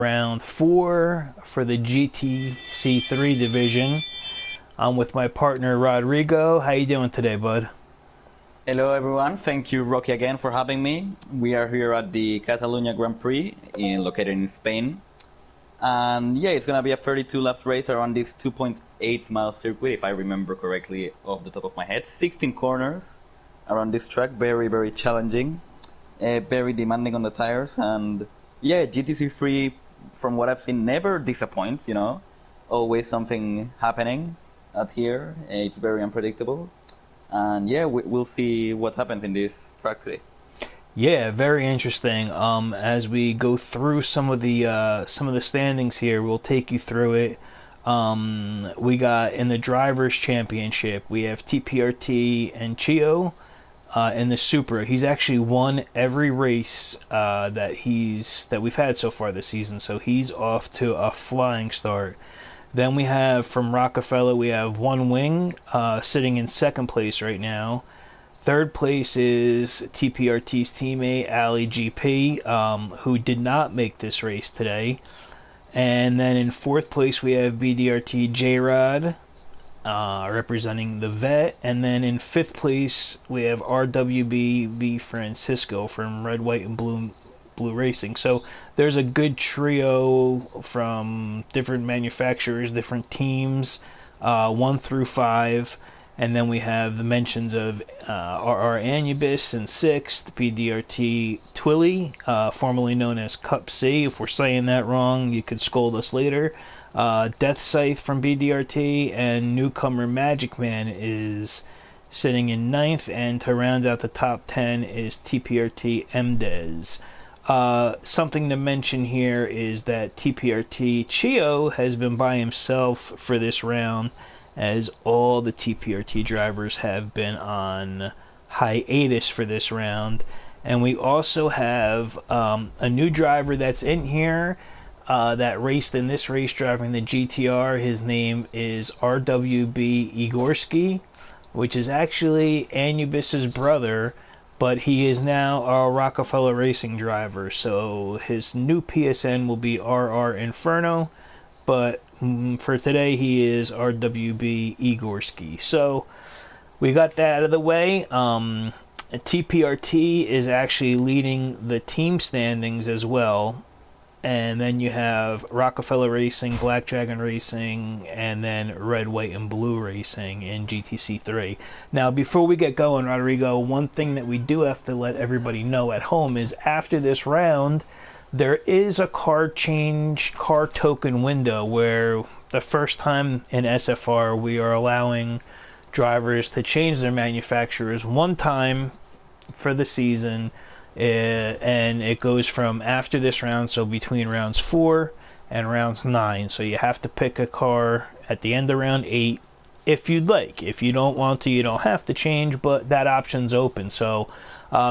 Round 4 for the GTC3 division. I'm with my partner Rodrigo. How you doing today, bud? Hello everyone, thank you Rocky again for having me. We are here at the Catalunya Grand Prix located in Spain. And yeah, it's gonna be a 32 laps race around this 2.8 mile circuit, if I remember correctly off the top of my head. 16 corners around this track, very challenging, very demanding on the tires. And yeah, GTC3, from what I've seen, never disappoints, you know. Always something happening out here. It's very unpredictable. And yeah, we'll see what happens in this track today. Yeah, very interesting. As we go through some of the standings here, we'll take you through it. We got in the drivers' championship, we have TPRT and Chio. In the Supra, he's actually won every race that we've had so far this season, so he's off to a flying start. Then we have from Rockefeller, we have One Wing sitting in second place right now. Third place is TPRT's teammate Ali GP, who did not make this race today. And then in fourth place we have BDRT J-Rod, representing the vet. And then in fifth place we have RWB V Francisco from Red, White, and Blue Racing. So there's a good trio from different manufacturers, different teams, 1 through 5. And then we have the mentions of RR Anubis in 6th, BDRT Twilly, formerly known as Cup C. If we're saying that wrong, you could scold us later. Death Scythe from BDRT, and newcomer Magic Man is sitting in 9th, and to round out the top 10 is TPRT MDES. Something to mention here is that TPRT Chio has been by himself for this round, as all the TPRT drivers have been on hiatus for this round. And we also have a new driver that's in here that raced in this race driving the GTR. His name is RWB Igorski, which is actually Anubis's brother, but he is now a Rockefeller Racing driver. So his new PSN will be RR Inferno, but for today he is RWB Igorski. So we got that out of the way. TPRT is actually leading the team standings as well. And then you have Rockefeller Racing, Black Dragon Racing, and then Red, White, and Blue Racing in GTC3. Now, before we get going, Rodrigo, one thing that we do have to let everybody know at home is after this round, there is a car token window where the first time in SFR we are allowing drivers to change their manufacturers one time for the season. And it goes from after this round, so between rounds 4 and rounds 9. So you have to pick a car at the end of round 8 if you'd like. If you don't want to, you don't have to change, but that option's open. So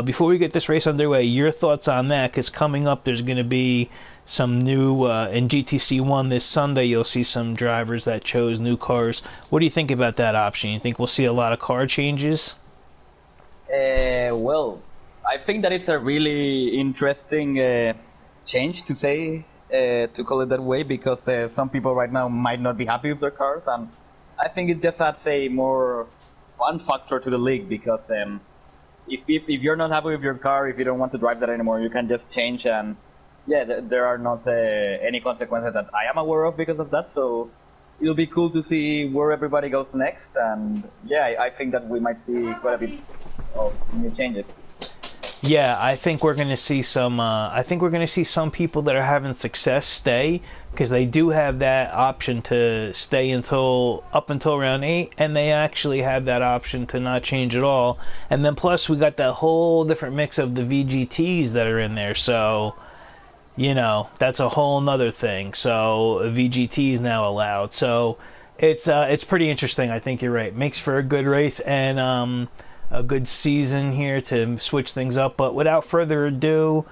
before we get this race underway, your thoughts on that? Because coming up, there's going to be some new in GTC1 this Sunday. You'll see some drivers that chose new cars. What do you think about that option? You think we'll see a lot of car changes? Well, I think that it's a really interesting change to say, to call it that way, because some people right now might not be happy with their cars, and I think it just adds a more fun factor to the league, because if you're not happy with your car, if you don't want to drive that anymore, you can just change, and yeah, there are not any consequences that I am aware of because of that, so it'll be cool to see where everybody goes next, and yeah, I think that we might see quite a bit of new changes. Yeah, I think we're going to see some. I think we're going to see some people that are having success stay, because they do have that option to stay up until round 8, and they actually have that option to not change at all. And then plus we got that whole different mix of the VGTs that are in there. So, you know, that's a whole nother thing. So VGT is now allowed. So it's pretty interesting. I think you're right. Makes for a good race and a good season here to switch things up. But without further ado,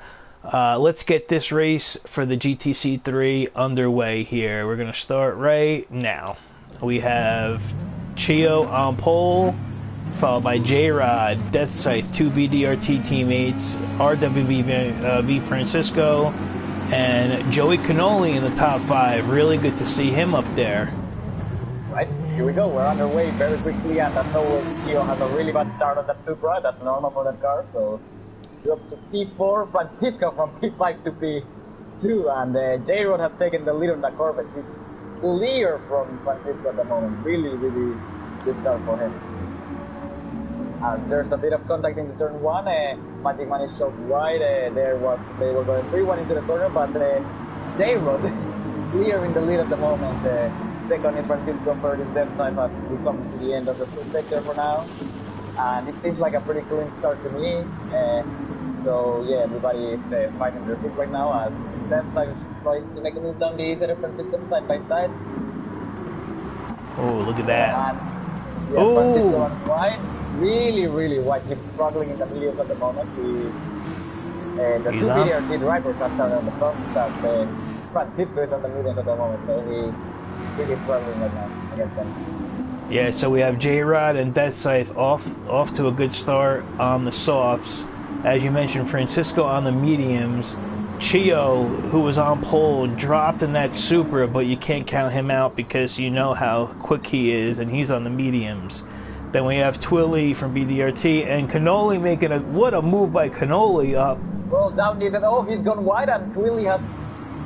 let's get this race for the GTC3 underway here. We're going to start right now. We have Chio on pole, followed by J-Rod, Death Scythe, 2 BDRT teammates, RWB V Francisco, And Joey Cannoli in the top 5. Really good to see him up there. Right, here we go. We're underway very quickly, and as always, Kio has a really bad start on that Supra. That's normal for that car, so drops to P4. Francisco from P5 to P2, and J-Rod has taken the lead on the Corvette. He's clear from Francisco at the moment. Really, really good start for him. And there's a bit of contact into turn 1. Magic Man is shot wide. They were going 3-1 into the corner, but J-Rod clear in the lead at the moment. Second is Francisco, third is Depth Side, but we come to the end of the food sector for now. And it seems like a pretty clean start to me. So yeah, everybody is fighting their feet right now as Depth Side tries to make a move down the center Francisco side by side. Oh, look at that. And, yeah, Francisco on wide. Really, really wide. He's struggling in the mediums at the moment. The two BDRT drivers are starting on the front, but Francisco is on the mediums at the moment, so he's really struggling right now against them. Yeah, so we have J-Rod and Death Scythe off to a good start on the softs. As you mentioned, Francisco on the mediums. Chio, who was on pole, dropped in that Supra, but you can't count him out because you know how quick he is, and he's on the mediums. Then we have Twilly from BDRT, and Cannoli making what a move by Cannoli up. Well, down the inside, he's gone wide, and Twilly has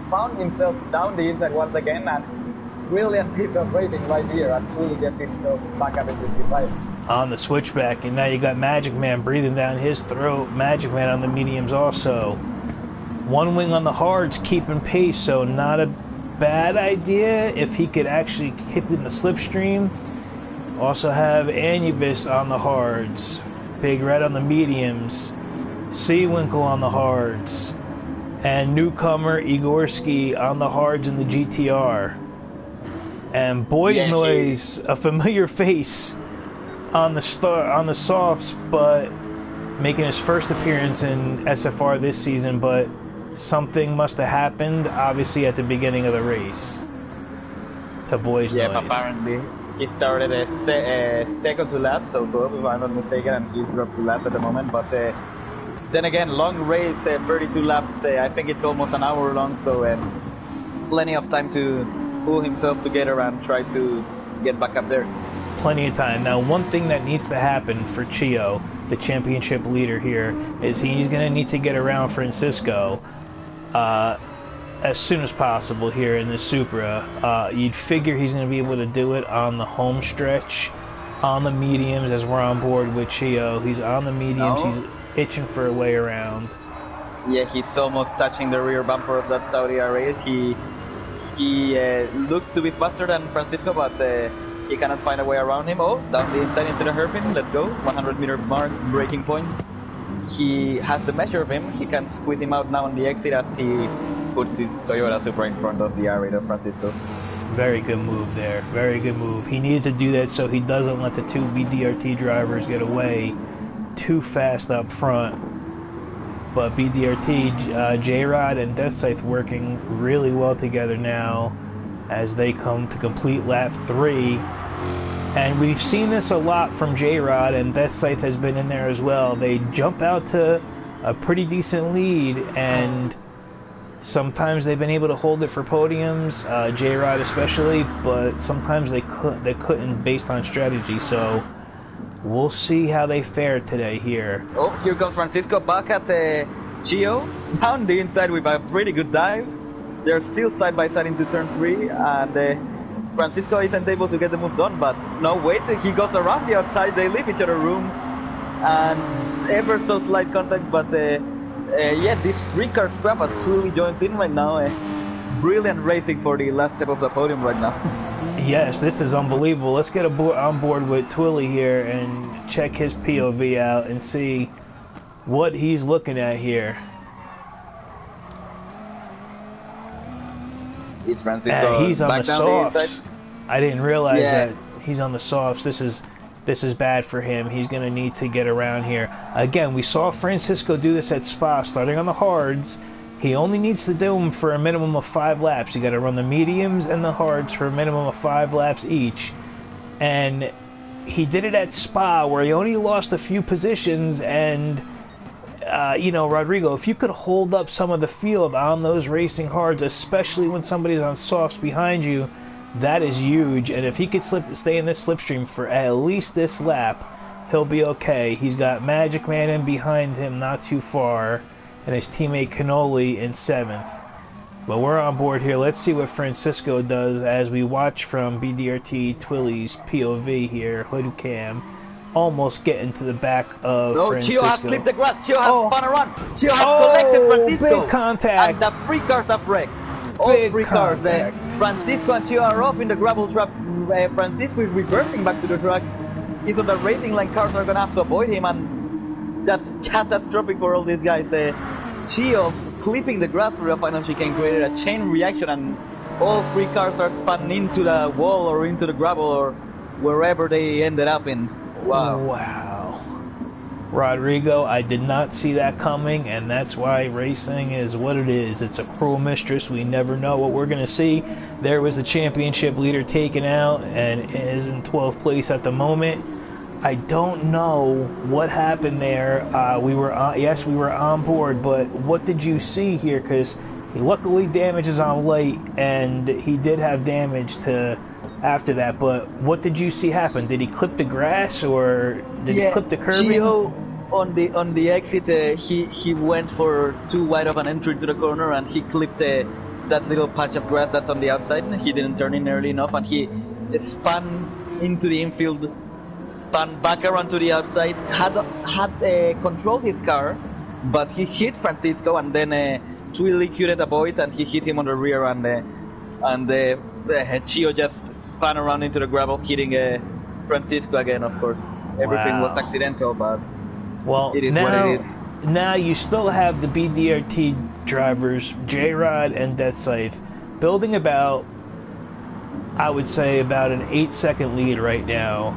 found himself down the inside once again, and brilliant piece of racing right here, and Twilly gets himself back up in 55. On the switchback, and now you got Magic Man breathing down his throat. Magic Man on the mediums also. One wing on the hards, keeping pace, so not a bad idea if he could actually hit in the slipstream. Also have Anubis on the hards, Big Red on the mediums, Seawinkle on the hards, and newcomer Igorski on the hards in the GTR. And Boys Noise, a familiar face on the softs, but making his first appearance in SFR this season, but something must have happened, obviously, at the beginning of the race. To Boys Noise. Apparently. He started second to last, so 12 if I'm not mistaken, and he's dropped to last at the moment. But then again, long race, 32 laps, I think it's almost an hour long, so plenty of time to pull himself together and try to get back up there. Plenty of time. Now, one thing that needs to happen for Chio, the championship leader here, is he's going to need to get around Francisco as soon as possible here in the Supra. You'd figure he's going to be able to do it on the home stretch, on the mediums, as we're on board with Chio. He's on the mediums. He's itching for a way around. Yeah, he's almost touching the rear bumper of that Saudi race. He looks to be faster than Francisco, but he cannot find a way around him. Oh, down the inside into the hairpin. Let's go. 100-meter mark, braking point. He has the measure of him. He can squeeze him out now on the exit as he puts his Toyota Supra in front of the R8 of Francisco. Very good move there. Very good move. He needed to do that so he doesn't let the two BDRT drivers get away too fast up front. But BDRT, J-Rod and Death Scythe working really well together now as they come to complete lap 3. And we've seen this a lot from J-Rod, and Death Scythe has been in there as well. They jump out to a pretty decent lead, and sometimes they've been able to hold it for podiums, J-Rod especially, but sometimes they couldn't based on strategy. So we'll see how they fare today here. Oh, here comes Francisco back at Chio. Down the inside with a pretty good dive. They're still side by side into turn 3, and Francisco isn't able to get the move done, but no, wait, he goes around the outside, they leave each other room, and ever so slight contact, but yeah, this 3-car scrap as Twilly joins in right now. Brilliant racing for the last step of the podium right now. Yes, this is unbelievable. Let's get on board with Twilly here and check his POV out and see what he's looking at here. It's Francisco. He's on the softs. I didn't realize that he's on the softs. This is bad for him. He's going to need to get around here. Again, we saw Francisco do this at Spa, starting on the hards. He only needs to do them for a minimum of 5 laps. You got to run the mediums and the hards for a minimum of 5 laps each. And he did it at Spa, where he only lost a few positions, and you know, Rodrigo, if you could hold up some of the field on those racing hards, especially when somebody's on softs behind you, that is huge. And if he could stay in this slipstream for at least this lap, he'll be okay. He's got Magic Man in behind him, not too far, and his teammate Cannoli in 7th. But we're on board here. Let's see what Francisco does as we watch from BDRT Twilly's POV here, hood cam, almost getting to the back of Francisco. Chio has clipped the grass. Chio has spun around. Chio has collected Francisco. Big contact. And the free cars have wrecked. All Big three cars. contact. Francisco and Chio are off in the gravel trap. Francisco is reversing back to the track. He's on the racing line. Cars are going to have to avoid him, and that's catastrophic for all these guys. Chio clipping the grass for the final chicane created a chain reaction, and all three cars are spun into the wall or into the gravel or wherever they ended up in. Wow. Wow. Rodrigo, I did not see that coming, and that's why racing is what it is. It's a cruel mistress. We never know what we're going to see. There was the championship leader taken out and is in 12th place at the moment. I don't know what happened there. We were on board, but what did you see here? Because he luckily damages on late, and he did have damage to after that. But what did you see happen? Did he clip the grass, or did he clip the curbing? Chio on the exit, he went for too wide of an entry to the corner, and he clipped that little patch of grass that's on the outside. He didn't turn in early enough, and he spun into the infield. Spun back around to the outside, had controlled his car, but he hit Francisco, and then Twilly couldn't avoid, and he hit him on the rear, and Chio just spun around into the gravel, hitting Francisco again. Of course, everything was accidental, but it is what it is. Now you still have the BDRT drivers, J-Rod and Death Scythe, building about, I would say, about an 8-second lead right now.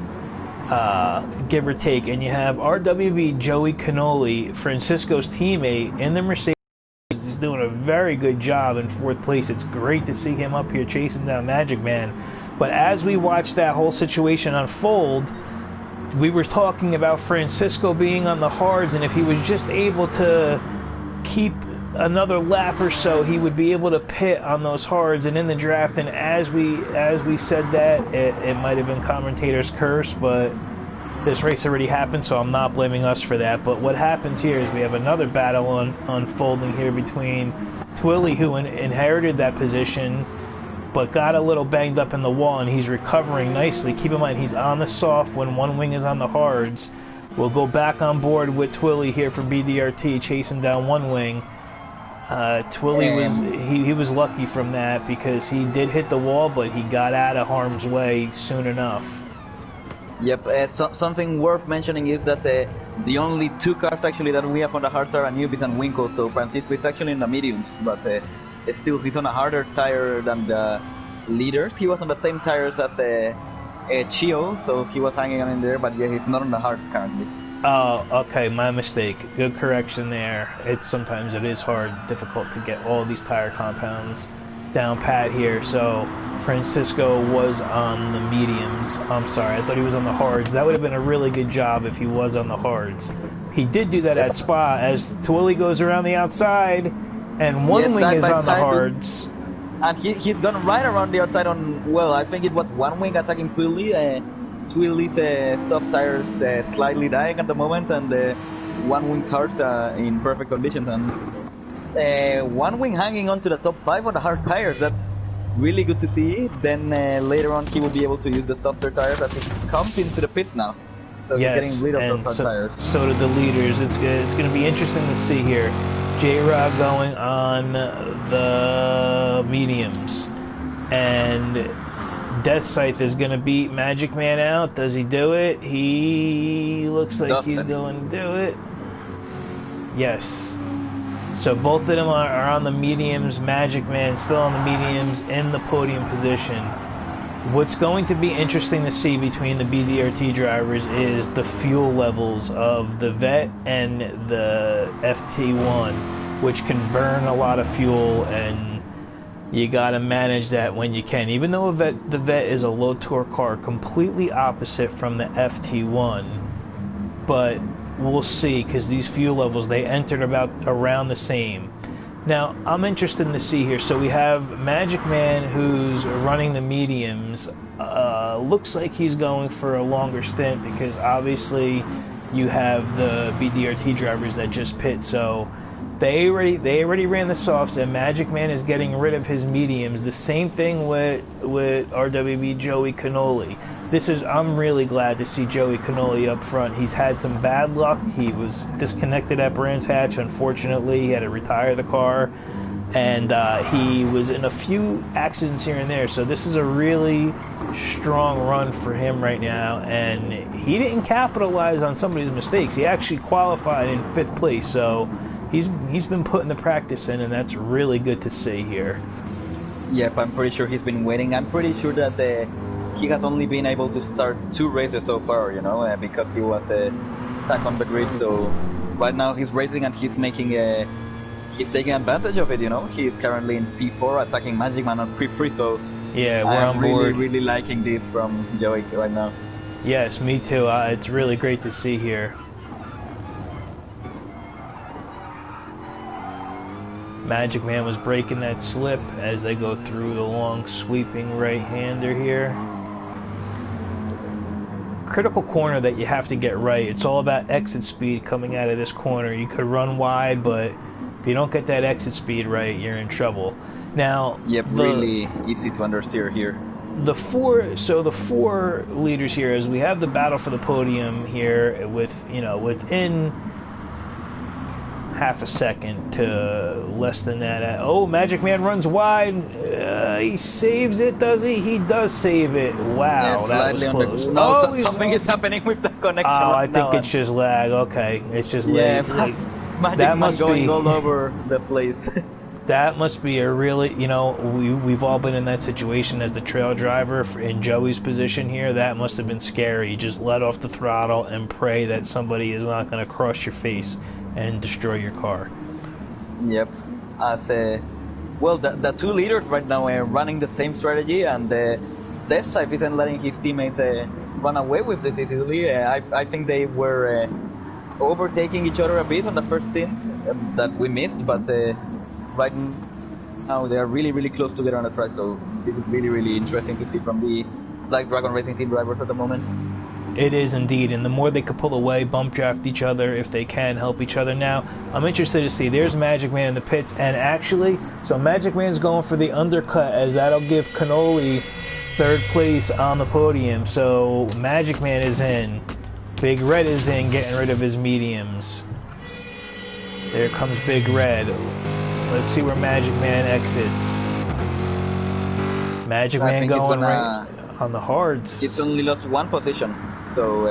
Give or take, and you have RWB Joey Cannoli, Francisco's teammate, in the Mercedes. He's doing a very good job in 4th place. It's great to see him up here chasing down Magic Man. But as we watch that whole situation unfold, we were talking about Francisco being on the hards, and if he was just able to keep another lap or so, he would be able to pit on those hards and in the draft. And as we said that, it might have been commentator's curse, but this race already happened, so I'm not blaming us for that. But what happens here is we have another battle unfolding here between Twilly, who inherited that position but got a little banged up in the wall, and he's recovering nicely. Keep in mind, he's on the soft when one wing is on the hards. We'll go back on board with Twilly here for BDRT, chasing down one wing. Twilly was lucky from that, because he did hit the wall, but he got out of harm's way soon enough. Yep, something worth mentioning is that the only 2 cars actually that we have on the hards are a Newbie and Winkle, so Francisco is actually in the mediums, but still he's on a harder tire than the leaders. He was on the same tires as Chio, so he was hanging on in there, but yeah, he's not on the hards currently. Oh, okay, my mistake. Good correction there. Sometimes it is difficult to get all these tire compounds down pat here. So Francisco was on the mediums. I'm sorry, I thought he was on the hards. That would have been a really good job if he was on the hards. He did do that at Spa, as Twilly goes around the outside, and one wing is on the hards. And he's gone right around the outside on, well, I think it was one wing attacking Twilly. Twilly's soft tires slightly dying at the moment, and one wing's hards in perfect condition, and one wing hanging on to the top 5 on the hard tires. That's really good to see. Then later on he will be able to use the softer tires as he comes into the pit now. So yes, he's getting rid of those hard tires. So did the leaders. It's going to be interesting to see here. J-Rod going on the mediums, and Death Scythe is going to beat Magic Man out. Does he do it? He looks like he's going to do it. Yes. So both of them are on the mediums. Magic Man still on the mediums in the podium position. What's going to be interesting to see between the BDRT drivers is the fuel levels of the Vet and the FT1, which can burn a lot of fuel, and you gotta manage that when you can. Even though the Vet is a low torque car, completely opposite from the FT1, but we'll see, because these fuel levels, they entered about around the same. Now, I'm interested to see here. So we have Magic Man, who's running the mediums. Looks like he's going for a longer stint, because obviously you have the BDRT drivers that just pit. So they already ran the softs, and Magic Man is getting rid of his mediums. The same thing with RWB Joey Canoli. I'm really glad to see Joey Canoli up front. He's had some bad luck. He was disconnected at Brands Hatch. Unfortunately, he had to retire the car, and he was in a few accidents here and there. So this is a really strong run for him right now, and he didn't capitalize on somebody's mistakes. He actually qualified in 5th place. So he's been putting the practice in, and that's really good to see here. Yep, I'm pretty sure he's been waiting. I'm pretty sure that he has only been able to start 2 races so far, you know, because he was stuck on the grid. So right now he's racing, and he's taking advantage of it, you know. He's currently in P4 attacking Magic Man on P3, so yeah, we're on board. Really liking this from Joey right now. Yes, me too. It's really great to see here. Magic Man was breaking that slip as they go through the long sweeping right-hander here. Critical corner that you have to get right. It's all about exit speed coming out of this corner. You could run wide, but if you don't get that exit speed right, you're in trouble. Now, yep, really easy to understeer here. The four leaders here, as we have the battle for the podium here, with within half a second to less than that. Oh, Magic Man runs wide. He saves it, does he? He does save it. Wow, that was close. No, something is happening with the connection. Oh, I think it's just lag. Okay, it's just lag. Magic Man going all over the place. That must be a really, we've all been in that situation as the trail driver in Joey's position here. That must have been scary. You just let off the throttle and pray that somebody is not going to cross your face and destroy your car. Yep. Well, the 2 leaders right now are running the same strategy, and Death Type isn't letting his teammates run away with this easily. I think they were overtaking each other a bit on the first stint that we missed, but right now they are really, really close together on the track, so this is really, really interesting to see from the Black Dragon Racing Team drivers at the moment. It is indeed, and the more they could pull away, bump draft each other if they can, help each other. Now, I'm interested to see, there's Magic Man in the pits, and actually, so Magic Man's going for the undercut, as that'll give Canoli 3rd place on the podium. So Magic Man is in, Big Red is in, getting rid of his mediums. There comes Big Red. Let's see where Magic Man exits. Magic Man going right on the hards. It's only lost 1 position. So,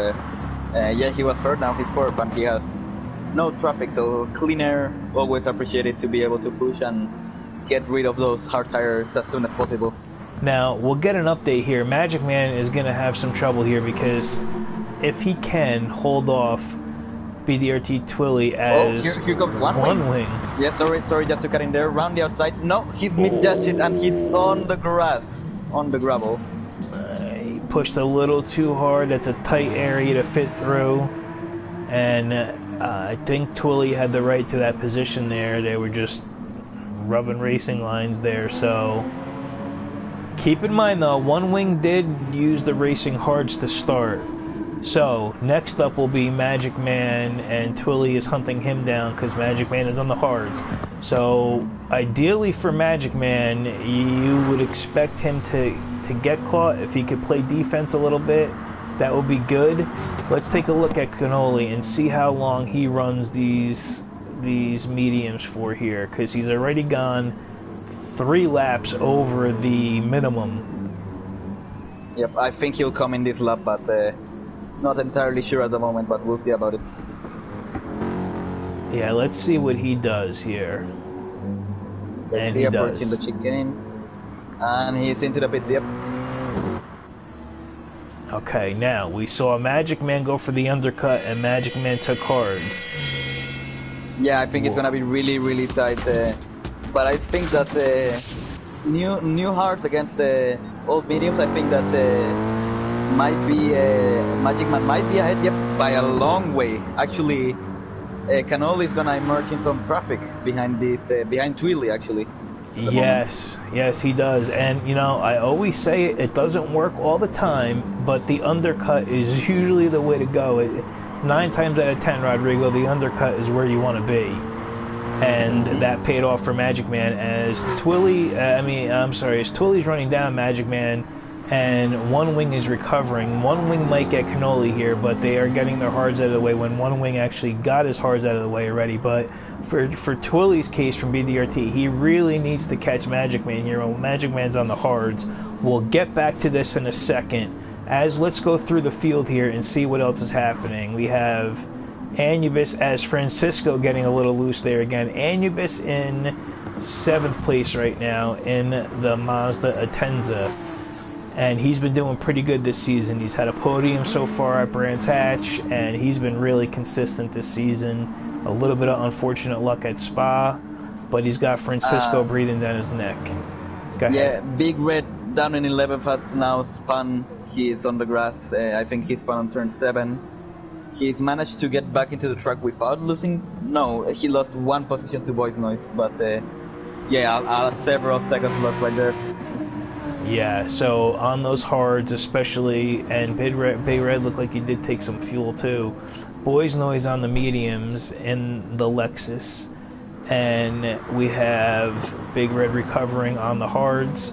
yeah, he was 3rd, now he's 4th, but he has no traffic, so clean air, always appreciated to be able to push and get rid of those hard tires as soon as possible. Now, we'll get an update here. Magic Man is going to have some trouble here, because if he can hold off BDRT Twilly as here comes one wing. Yeah, sorry, just to cut in there, round the outside. No, he's mid-dashed it, and he's on the grass, on the gravel. He pushed a little too hard. That's a tight area to fit through, and I think Twilly had the right to that position there. They were just rubbing racing lines there, so keep in mind though, One Wing did use the racing hards to start. So next up will be Magic Man, and Twilly is hunting him down because Magic Man is on the hards. So ideally for Magic Man, you would expect him to get caught. If he could play defense a little bit, that would be good. Let's take a look at Canoli and see how long he runs these mediums for here, because he's already gone 3 laps over the minimum. Yep, I think he'll come in this lap, but not entirely sure at the moment, but we'll see about it. Yeah, let's see what he does here. And he does. In the chicane, and he's into the pit. Yep. Okay, now we saw Magic Man go for the undercut, and Magic Man took hards. Yeah, I think it's gonna be really, really tight. But I think that new hards against old mediums. I think that might be Magic Man might be ahead, yep, by a long way. Actually, Canoli is gonna emerge in some traffic behind this behind Twilly actually. Yes, yes, he does. And you know, I always say it doesn't work all the time, but the undercut is usually the way to go. 9 times out of 10, Rodrigo, the undercut is where you want to be. And that paid off for Magic Man as Twilly, as Twilly's running down Magic Man, and One Wing is recovering. One Wing might get Cannoli here, but they are getting their hards out of the way when One Wing actually got his hards out of the way already. But for Twilly's case from BDRT, he really needs to catch Magic Man here when Magic Man's on the hards. We'll get back to this in a second. Let's go through the field here and see what else is happening. We have Anubis as Francisco getting a little loose there again. Anubis in 7th place right now in the Mazda Atenza. And he's been doing pretty good this season. He's had a podium so far at Brands Hatch, and he's been really consistent this season. A little bit of unfortunate luck at Spa, but he's got Francisco breathing down his neck. Go ahead. Yeah, Big Red down in 11th has now spun. He's on the grass. I think he spun on turn 7. He's managed to get back into the track without losing. No, he lost 1 position to Voice Noise, but yeah, several seconds lost right there. Yeah, so on those hards especially, and Big Red looked like he did take some fuel too. Boys Noise on the mediums in the Lexus, and we have Big Red recovering on the hards,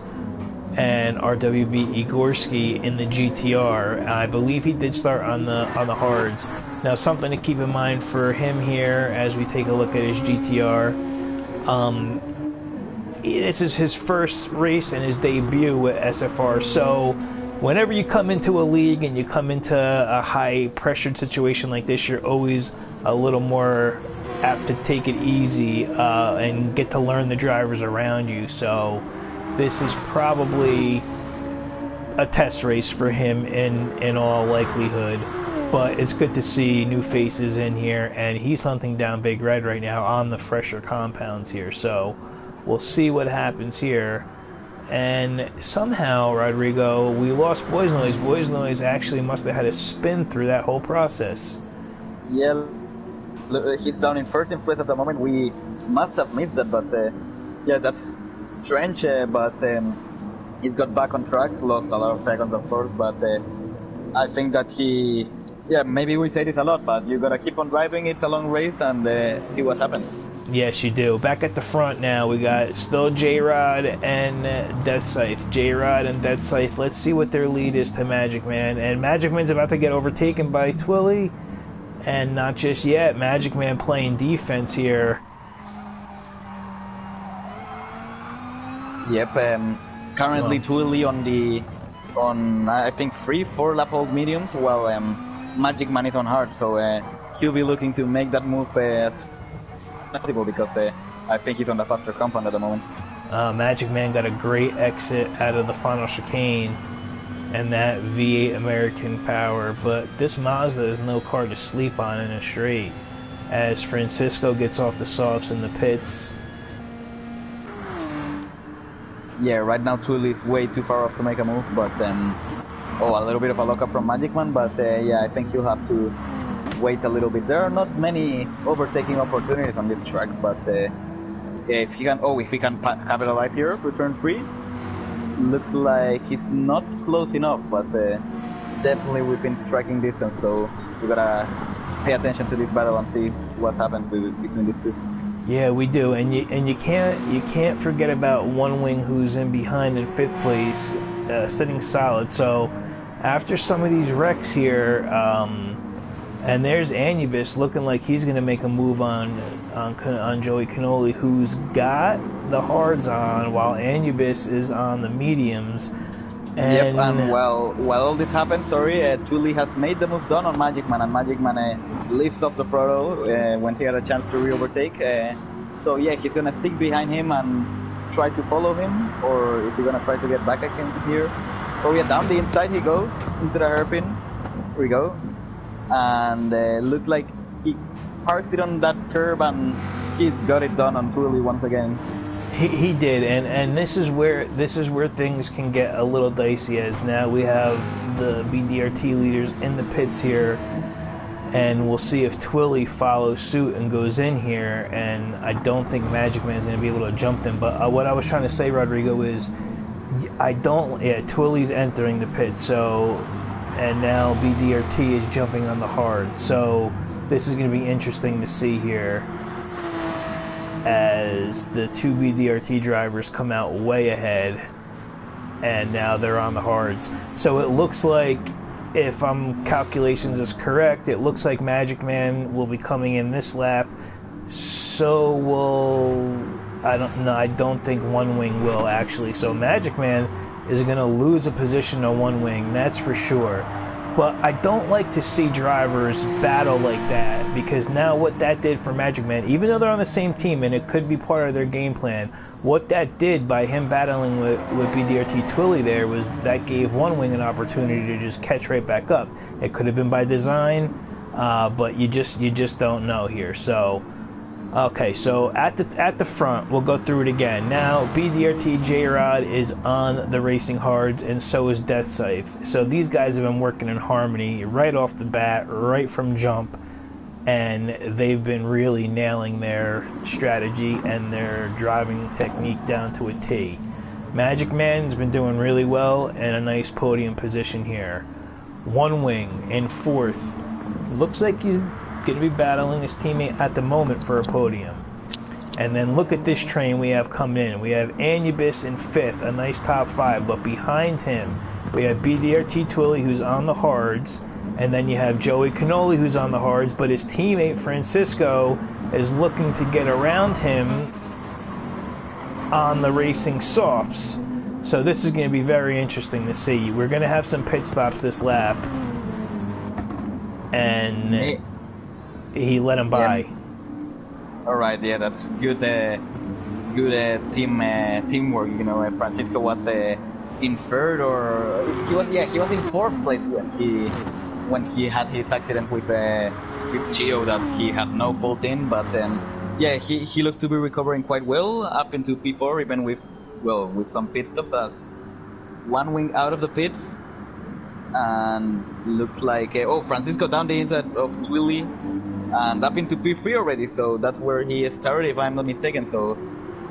and RWB Igorski in the GTR. I believe he did start on the hards. Now something to keep in mind for him here as we take a look at his GTR. This is his first race and his debut with SFR, so whenever you come into a league and you come into a high-pressured situation like this, you're always a little more apt to take it easy and get to learn the drivers around you. So this is probably a test race for him in all likelihood. But it's good to see new faces in here, and he's hunting down Big Red right now on the fresher compounds here. So we'll see what happens here. And somehow, Rodrigo, we lost Boys Noise. Boys Noise actually must have had a spin through that whole process. Yeah, he's down in 13th place at the moment. We must have missed that, but yeah, that's strange. But he's got back on track, lost a lot of seconds, of course, but I think that he... Yeah, maybe we say this a lot, but you gotta keep on driving. It's a long race and see what happens. Yes, you do. Back at the front now, we got still J-Rod and Death Scythe. J-Rod and Death Scythe. Let's see what their lead is to Magic Man. And Magic Man's about to get overtaken by Twilly. And not just yet. Magic Man playing defense here. Yep, currently Twilly on I think 3-4 lap old mediums, while Magic Man is on hard, so he'll be looking to make that move as possible because I think he's on the faster compound at the moment. Magic Man got a great exit out of the final chicane and that V8 American power, but this Mazda is no car to sleep on in a straight as Francisco gets off the softs in the pits. Yeah, right now Twilly is way too far off to make a move, but a little bit of a lockup from Magic Man, but yeah, I think he'll have to wait a little bit. There are not many overtaking opportunities on this track, but if he can have it alive here for turn 3, looks like he's not close enough, but definitely within striking distance, so we gotta pay attention to this battle and see what happens between these two. Yeah, we do, and you can't forget about One Wing, who's in behind in 5th place, sitting solid. So after some of these wrecks here, and there's Anubis looking like he's going to make a move on Joey Cannoli, who's got the hards on, while Anubis is on the mediums. And yep, and while all this happens, Twilly has made the move done on Magic Man, and Magic Man lifts off the throttle when he had a chance to re-overtake. So yeah, he's gonna stick behind him and try to follow him, or is he gonna try to get back at him here? Oh yeah, down the inside he goes, into the hairpin. Here we go. And looks like he parks it on that curb, and he's got it done on Twilly once again. He did, and this is where things can get a little dicey, as now we have the BDRT leaders in the pits here, and we'll see if Twilly follows suit and goes in here. And I don't think Magic Man is going to be able to jump them. But what I was trying to say, Rodrigo, is Twilly's entering the pit, so, and now BDRT is jumping on the hard. So this is going to be interesting to see here, as the two BDRT drivers come out way ahead, and now they're on the hards. So it looks like, if calculations is correct, it looks like Magic Man will be coming in this lap. So I don't think One Wing will, actually. So Magic Man is going to lose a position to One Wing, that's for sure. But I don't like to see drivers battle like that, because now what that did for Magic Man, even though they're on the same team and it could be part of their game plan, what that did by him battling with BDRT Twilly there was that gave One Wing an opportunity to just catch right back up. It could have been by design, but you just don't know here. So okay, so at the front, we'll go through it again. Now, BDRT J-Rod is on the racing hards, and so is Death Scythe. So these guys have been working in harmony right off the bat, right from jump, and they've been really nailing their strategy and their driving technique down to a T. Magic Man's been doing really well, and a nice podium position here. One Wing in fourth. Looks like he's going to be battling his teammate at the moment for a podium. And then look at this train we have come in. We have Anubis in fifth, a nice top five, but behind him we have BDRT Twilly, who's on the hards, and then you have Joey Cannoli, who's on the hards, but his teammate Francisco is looking to get around him on the racing softs. So this is going to be very interesting to see. We're going to have some pit stops this lap, and he let him by. Yeah. All right, yeah, that's good. Good teamwork. You know, Francisco was in third, or he was in fourth place when he had his accident with Chio that he had no fault in. But yeah, he looks to be recovering quite well up into P4, even with some pit stops, as One Wing out of the pits. And looks like Francisco down the inside of Twilly and up into P3 already, so that's where he started, if I'm not mistaken. So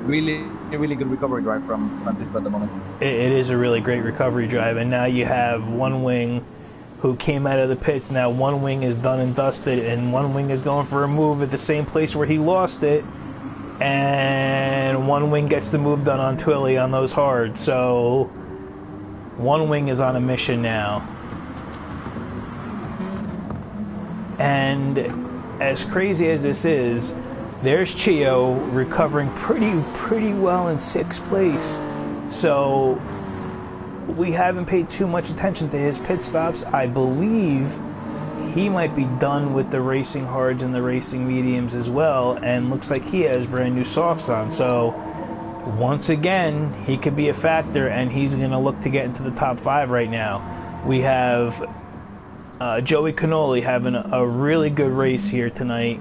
really good recovery drive from Francisco at the moment. It is a really great recovery drive, and now you have One Wing who came out of the pits. Now One Wing is done and dusted, and One Wing is going for a move at the same place where he lost it, and One Wing gets the move done on Twilly on those hard. So One Wing is on a mission now. And as crazy as this is, there's Chio recovering pretty well in sixth place. So we haven't paid too much attention to his pit stops. I believe he might be done with the racing hards and the racing mediums as well, and looks like he has brand new softs on. So once again, he could be a factor, and he's going to look to get into the top five right now. We have Joey Cannoli having a really good race here tonight,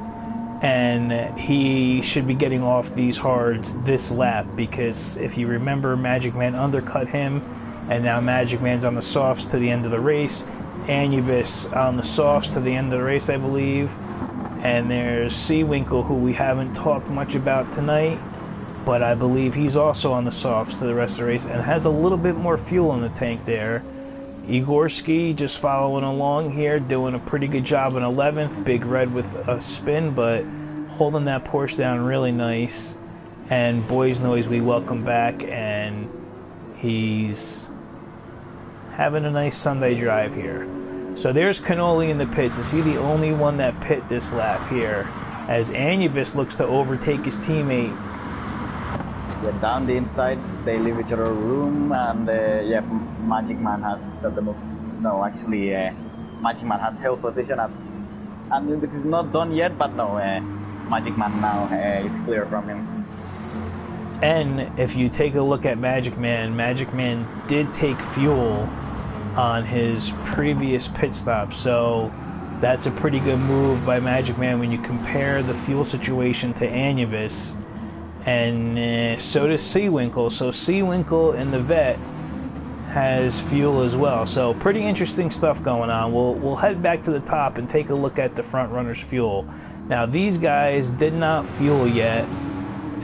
and he should be getting off these hards this lap, because if you remember, Magic Man undercut him, and now Magic Man's on the softs to the end of the race. Anubis on the softs to the end of the race, I believe. And there's Seawinkle, who we haven't talked much about tonight, but I believe he's also on the softs to the rest of the race and has a little bit more fuel in the tank there. Igorski just following along here, doing a pretty good job in 11th. Big Red with a spin, but holding that Porsche down really nice. And Boys Noise, we welcome back, and he's having a nice Sunday drive here. So there's Cannoli in the pits. Is he the only one that pit this lap here, as Anubis looks to overtake his teammate? Yeah, down the inside, they leave each other room, and yeah, Magic Man has got the move. No, actually, Magic Man has held position as, and this is not done yet, but no, Magic Man now is clear from him. And if you take a look at Magic Man did take fuel on his previous pit stop, so that's a pretty good move by Magic Man when you compare the fuel situation to Anubis. and so does Seawinkle. So Seawinkle in the vet has fuel as well. So pretty interesting stuff going on. We'll head back to the top and take a look at the front runners' fuel. Now these guys did not fuel yet,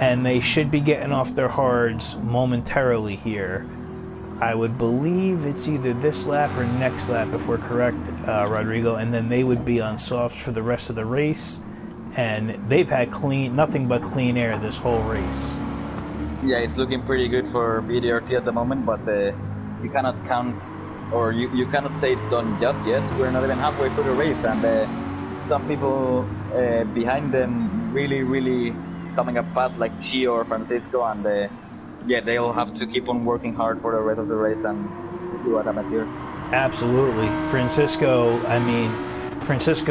and they should be getting off their hards momentarily here. I would believe it's either this lap or next lap if we're correct, Rodrigo, and then they would be on softs for the rest of the race. And they've had nothing but clean air this whole race. Yeah, it's looking pretty good for BDRT at the moment, but you cannot count, or you cannot say it's done just yet. We're not even halfway through the race, and some people behind them really coming up fast, like Chio or Francisco, and yeah, they'll have to keep on working hard for the rest of the race and see what happens here. Absolutely. Francisco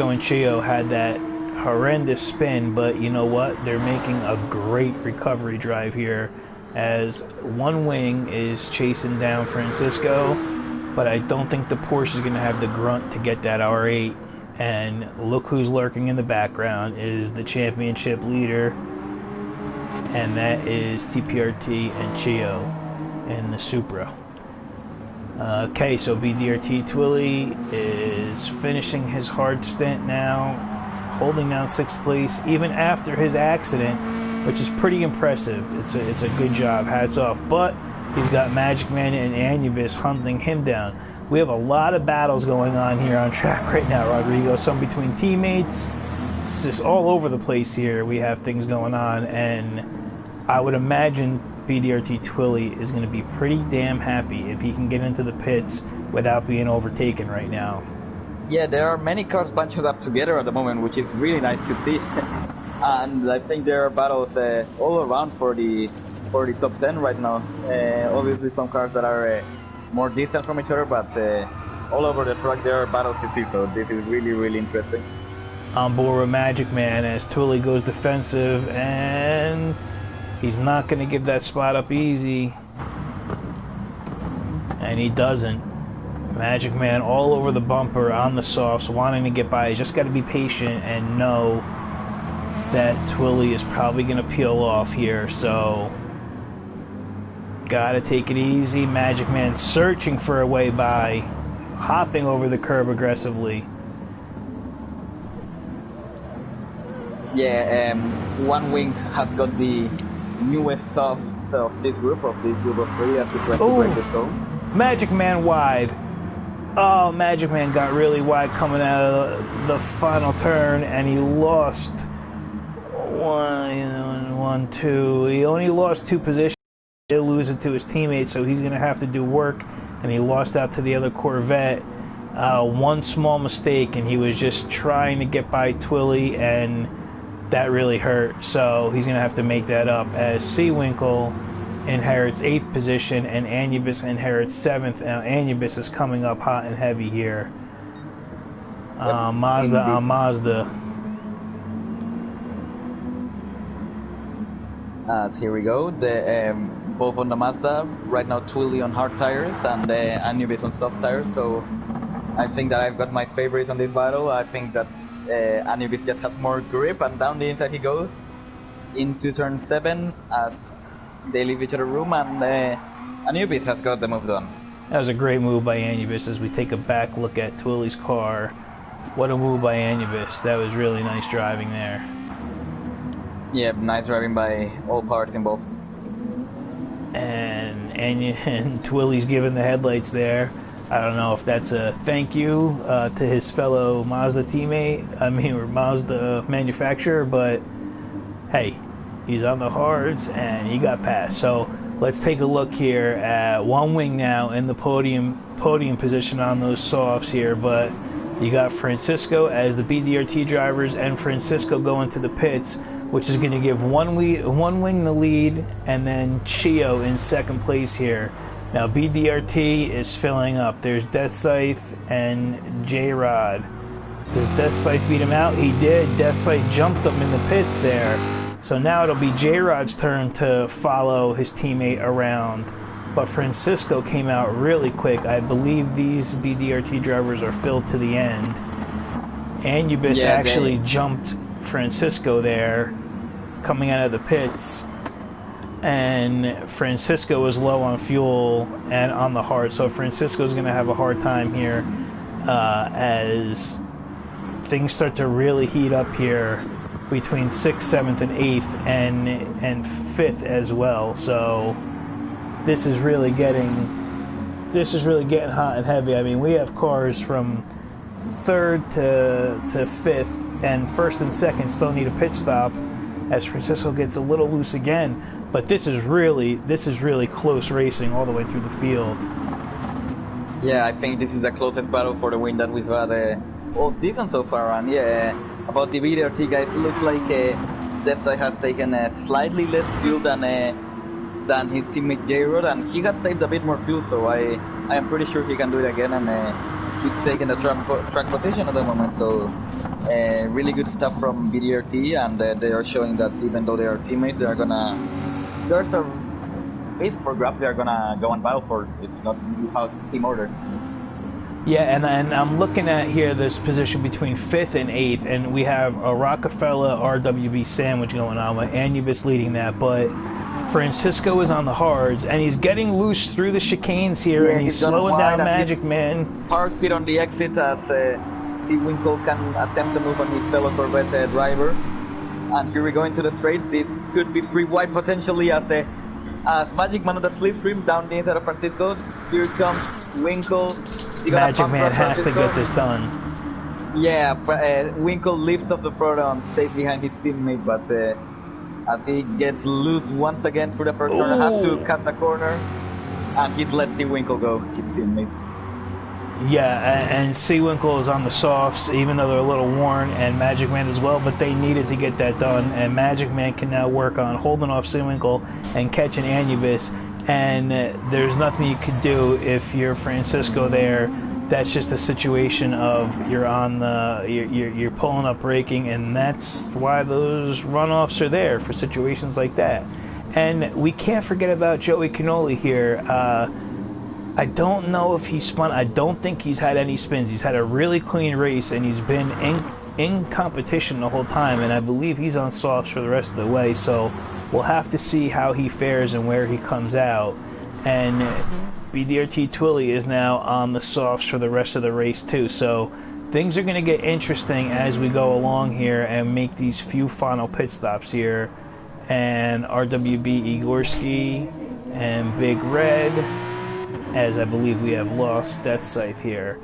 and Chio had that horrendous spin, but you know what? They're making a great recovery drive here as one wing is chasing down Francisco, but I don't think the Porsche is going to have the grunt to get that R8. And look who's lurking in the background is the championship leader, and that is TPRT and Chio in the Supra. Okay, so BDRT Twilly is finishing his hard stint now, holding down 6th place even after his accident, which is pretty impressive. It's a good job, hats off. But he's got Magic Man and Anubis hunting him down. We have a lot of battles going on here on track right now, Rodrigo. Some between teammates. It's just all over the place here. We have things going on, and I would imagine BDRT Twilly is going to be pretty damn happy if he can get into the pits without being overtaken right now. Yeah, there are many cars bunched up together at the moment, which is really nice to see. And I think there are battles all around for the top 10 right now. Obviously some cars that are more distant from each other, but all over the track there are battles to see, so this is really interesting. On board with Magic Man as Twilly goes defensive, and he's not going to give that spot up easy. And he doesn't. Magic Man all over the bumper on the softs, wanting to get by. He's just got to be patient and know that Twilly is probably going to peel off here, so gotta take it easy. Magic Man searching for a way by, hopping over the curb aggressively. Yeah, one wing has got the newest softs of this group of 3 as we try to break the zone. Magic Man wide. Oh, Magic Man got really wide coming out of the final turn, and he lost one, two. He only lost 2 positions. He did lose it to his teammates, so he's going to have to do work, and he lost out to the other Corvette. One small mistake, and he was just trying to get by Twilly, and that really hurt. So he's going to have to make that up as Seawinkle inherits 8th position and Anubis inherits 7th. Now Anubis is coming up hot and heavy here. Mazda on Mazda. Here we go. Both on the Mazda. Right now Twilly on hard tires and Anubis on soft tires. So I think that I've got my favorite on this battle. I think that Anubis just has more grip, and down the inside he goes into turn 7 as they leave each other room, and Anubis has got the move done. That was a great move by Anubis as we take a back look at Twilly's car. What a move by Anubis. That was really nice driving there. Yeah, nice driving by all parties involved. And Twilly's giving the headlights there. I don't know if that's a thank you to his fellow Mazda teammate, or Mazda manufacturer, but hey, he's on the hards and he got past. So let's take a look here at one wing now in the podium position on those softs here, but you got Francisco as the BDRT drivers and Francisco going to the pits, which is going to give one wing the lead, and then Chio in 2nd place here. Now BDRT is filling up. There's Death Scythe and J-Rod. Does Death Scythe beat him out? He did. Death Scythe jumped him in the pits there. So now it'll be J-Rod's turn to follow his teammate around. But Francisco came out really quick. I believe these BDRT drivers are filled to the end. Anubis actually jumped Francisco there, coming out of the pits. and Francisco is low on fuel and on the hard, so Francisco's going to have a hard time here as things start to really heat up here between 6th, 7th, and 8th, and 5th as well. So this is really getting hot and heavy. I mean, we have cars from 3rd to 5th, and 1st and 2nd still need a pit stop as Francisco gets a little loose again. But this is really close racing all the way through the field. Yeah, I think this is the closest battle for the win that we've had all season so far. And yeah, about the VDRT guys, it looks like Depsai has taken slightly less fuel than his teammate J-Rod, and he has saved a bit more fuel, so I am pretty sure he can do it again, and he's taking the track position at the moment. So really good stuff from VDRT, and they are showing that even though they are teammates, they are gonna, there's a base for grab, they are gonna go and battle for it. It's not how team orders. Yeah, and I'm looking at here this position between 5th and 8th, and we have a Rockefeller RWB sandwich going on with Anubis leading that, but Francisco is on the hards, and he's getting loose through the chicanes here, and he's slowing down Magic Man. Parked it on the exit as Winkle can attempt to move on his fellow Corvette driver. And here we go into the straight. This could be free wide potentially as Magic Man on the slipstream down the inside of Francisco. Here comes Winkle. Magic Man has to get this done. Yeah, Winkle lifts off the front and stays behind his teammate, but as he gets loose once again through the first corner, has to cut the corner, and he lets Winkle go, his teammate. Yeah, and Winkle is on the softs, even though they're a little worn, and Magic Man as well, but they needed to get that done, and Magic Man can now work on holding off Winkle and catching Anubis, and there's nothing you could do if you're Francisco there. That's just a situation of you're on the you're pulling up braking, and that's why those runoffs are there for situations like that. And we can't forget about Joey Cannoli here. I don't know if he spun. I don't think he's had any spins. He's had a really clean race, and he's been in competition the whole time, and I believe he's on softs for the rest of the way, so we'll have to see how he fares and where he comes out. And BDRT Twilly is now on the softs for the rest of the race too, so things are going to get interesting as we go along here and make these few final pit stops here. And RWB Igorski and Big Red, as I believe we have lost Death Scythe here.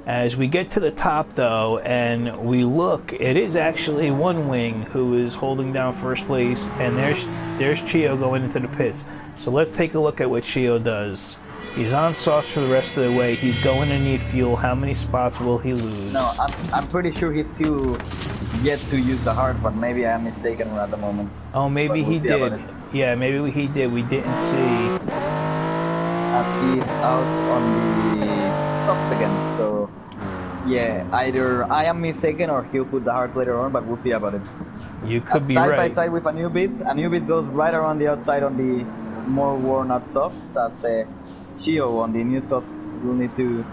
As we get to the top though, and we look, it is actually One Wing who is holding down first place, and there's Chio going into the pits. So let's take a look at what Chio does. He's on sauce for the rest of the way. He's going to need fuel. How many spots will he lose? No, I'm pretty sure he's still yet to use the hard, but maybe I am mistaken at the moment. Oh, maybe he did. Yeah, maybe he did. We didn't see. As he's out on the tops again, so yeah, either I am mistaken or he'll put the hard later on, but we'll see about it. You could be side right. Side by side with Anubis goes right around the outside on the more worn out softs, as Chio on the new softs will need to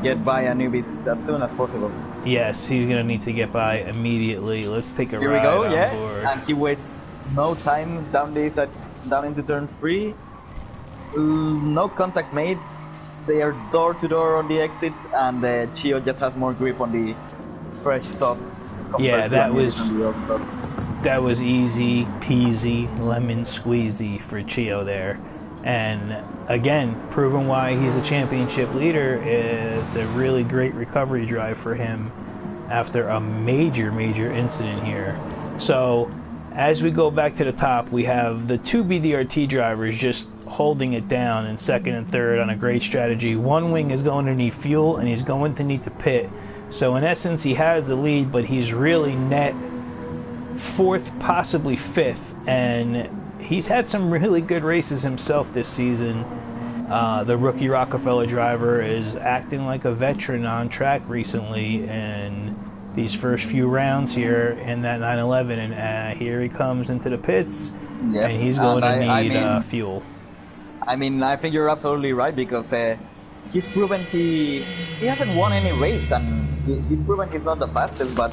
get by Anubis as soon as possible. Yes, he's gonna need to get by immediately. Let's take a Here ride we go, on yeah, board. and he waits no time down into turn 3. No contact made. They are door to door on the exit, and Chio just has more grip on the fresh softs. Yeah, that was easy peasy lemon squeezy for Chio there. And again, proving why he's a championship leader. It's a really great recovery drive for him after a major incident here. So as we go back to the top, we have the two BDRT drivers just holding it down in second and third on a great strategy. One Wing is going to need fuel, and he's going to need to pit. So in essence, he has the lead, but he's really net 4th, possibly 5th, and he's had some really good races himself this season. The rookie Rockefeller driver is acting like a veteran on track recently, and these first few rounds here in that 911, and here he comes into the pits, yep. And he's going to need fuel. I mean, I think you're absolutely right, because he's proven he hasn't won any race, and he's proven he's not the fastest, but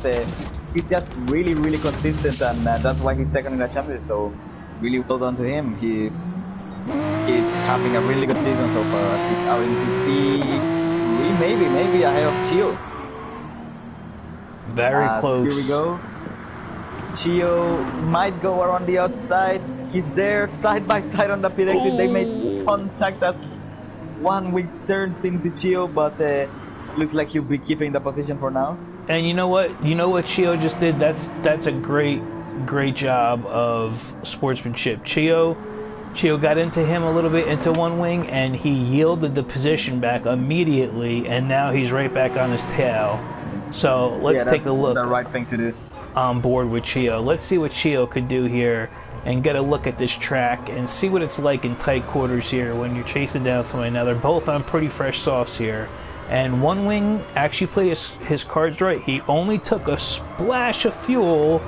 he's just really consistent, and that's why he's second in the championship. So really well done to him. He's having a really good season so far. He's out into P3, maybe ahead of Chio. Very close. Here we go. Chio might go around the outside. He's there, side by side on the pit exit. They made contact as one week turns into Chio, but looks like he'll be keeping the position for now. And you know what? You know what Chio just did? That's a great job of sportsmanship. Chio got into him a little bit into one wing, and he yielded the position back immediately, and now he's right back on his tail. So let's take a look. The right thing to do. On board with Chio. Let's see what Chio could do here and get a look at this track and see what it's like in tight quarters here when you're chasing down somebody. Now they're both on pretty fresh softs here. And One Wing actually played his cards right. He only took a splash of fuel,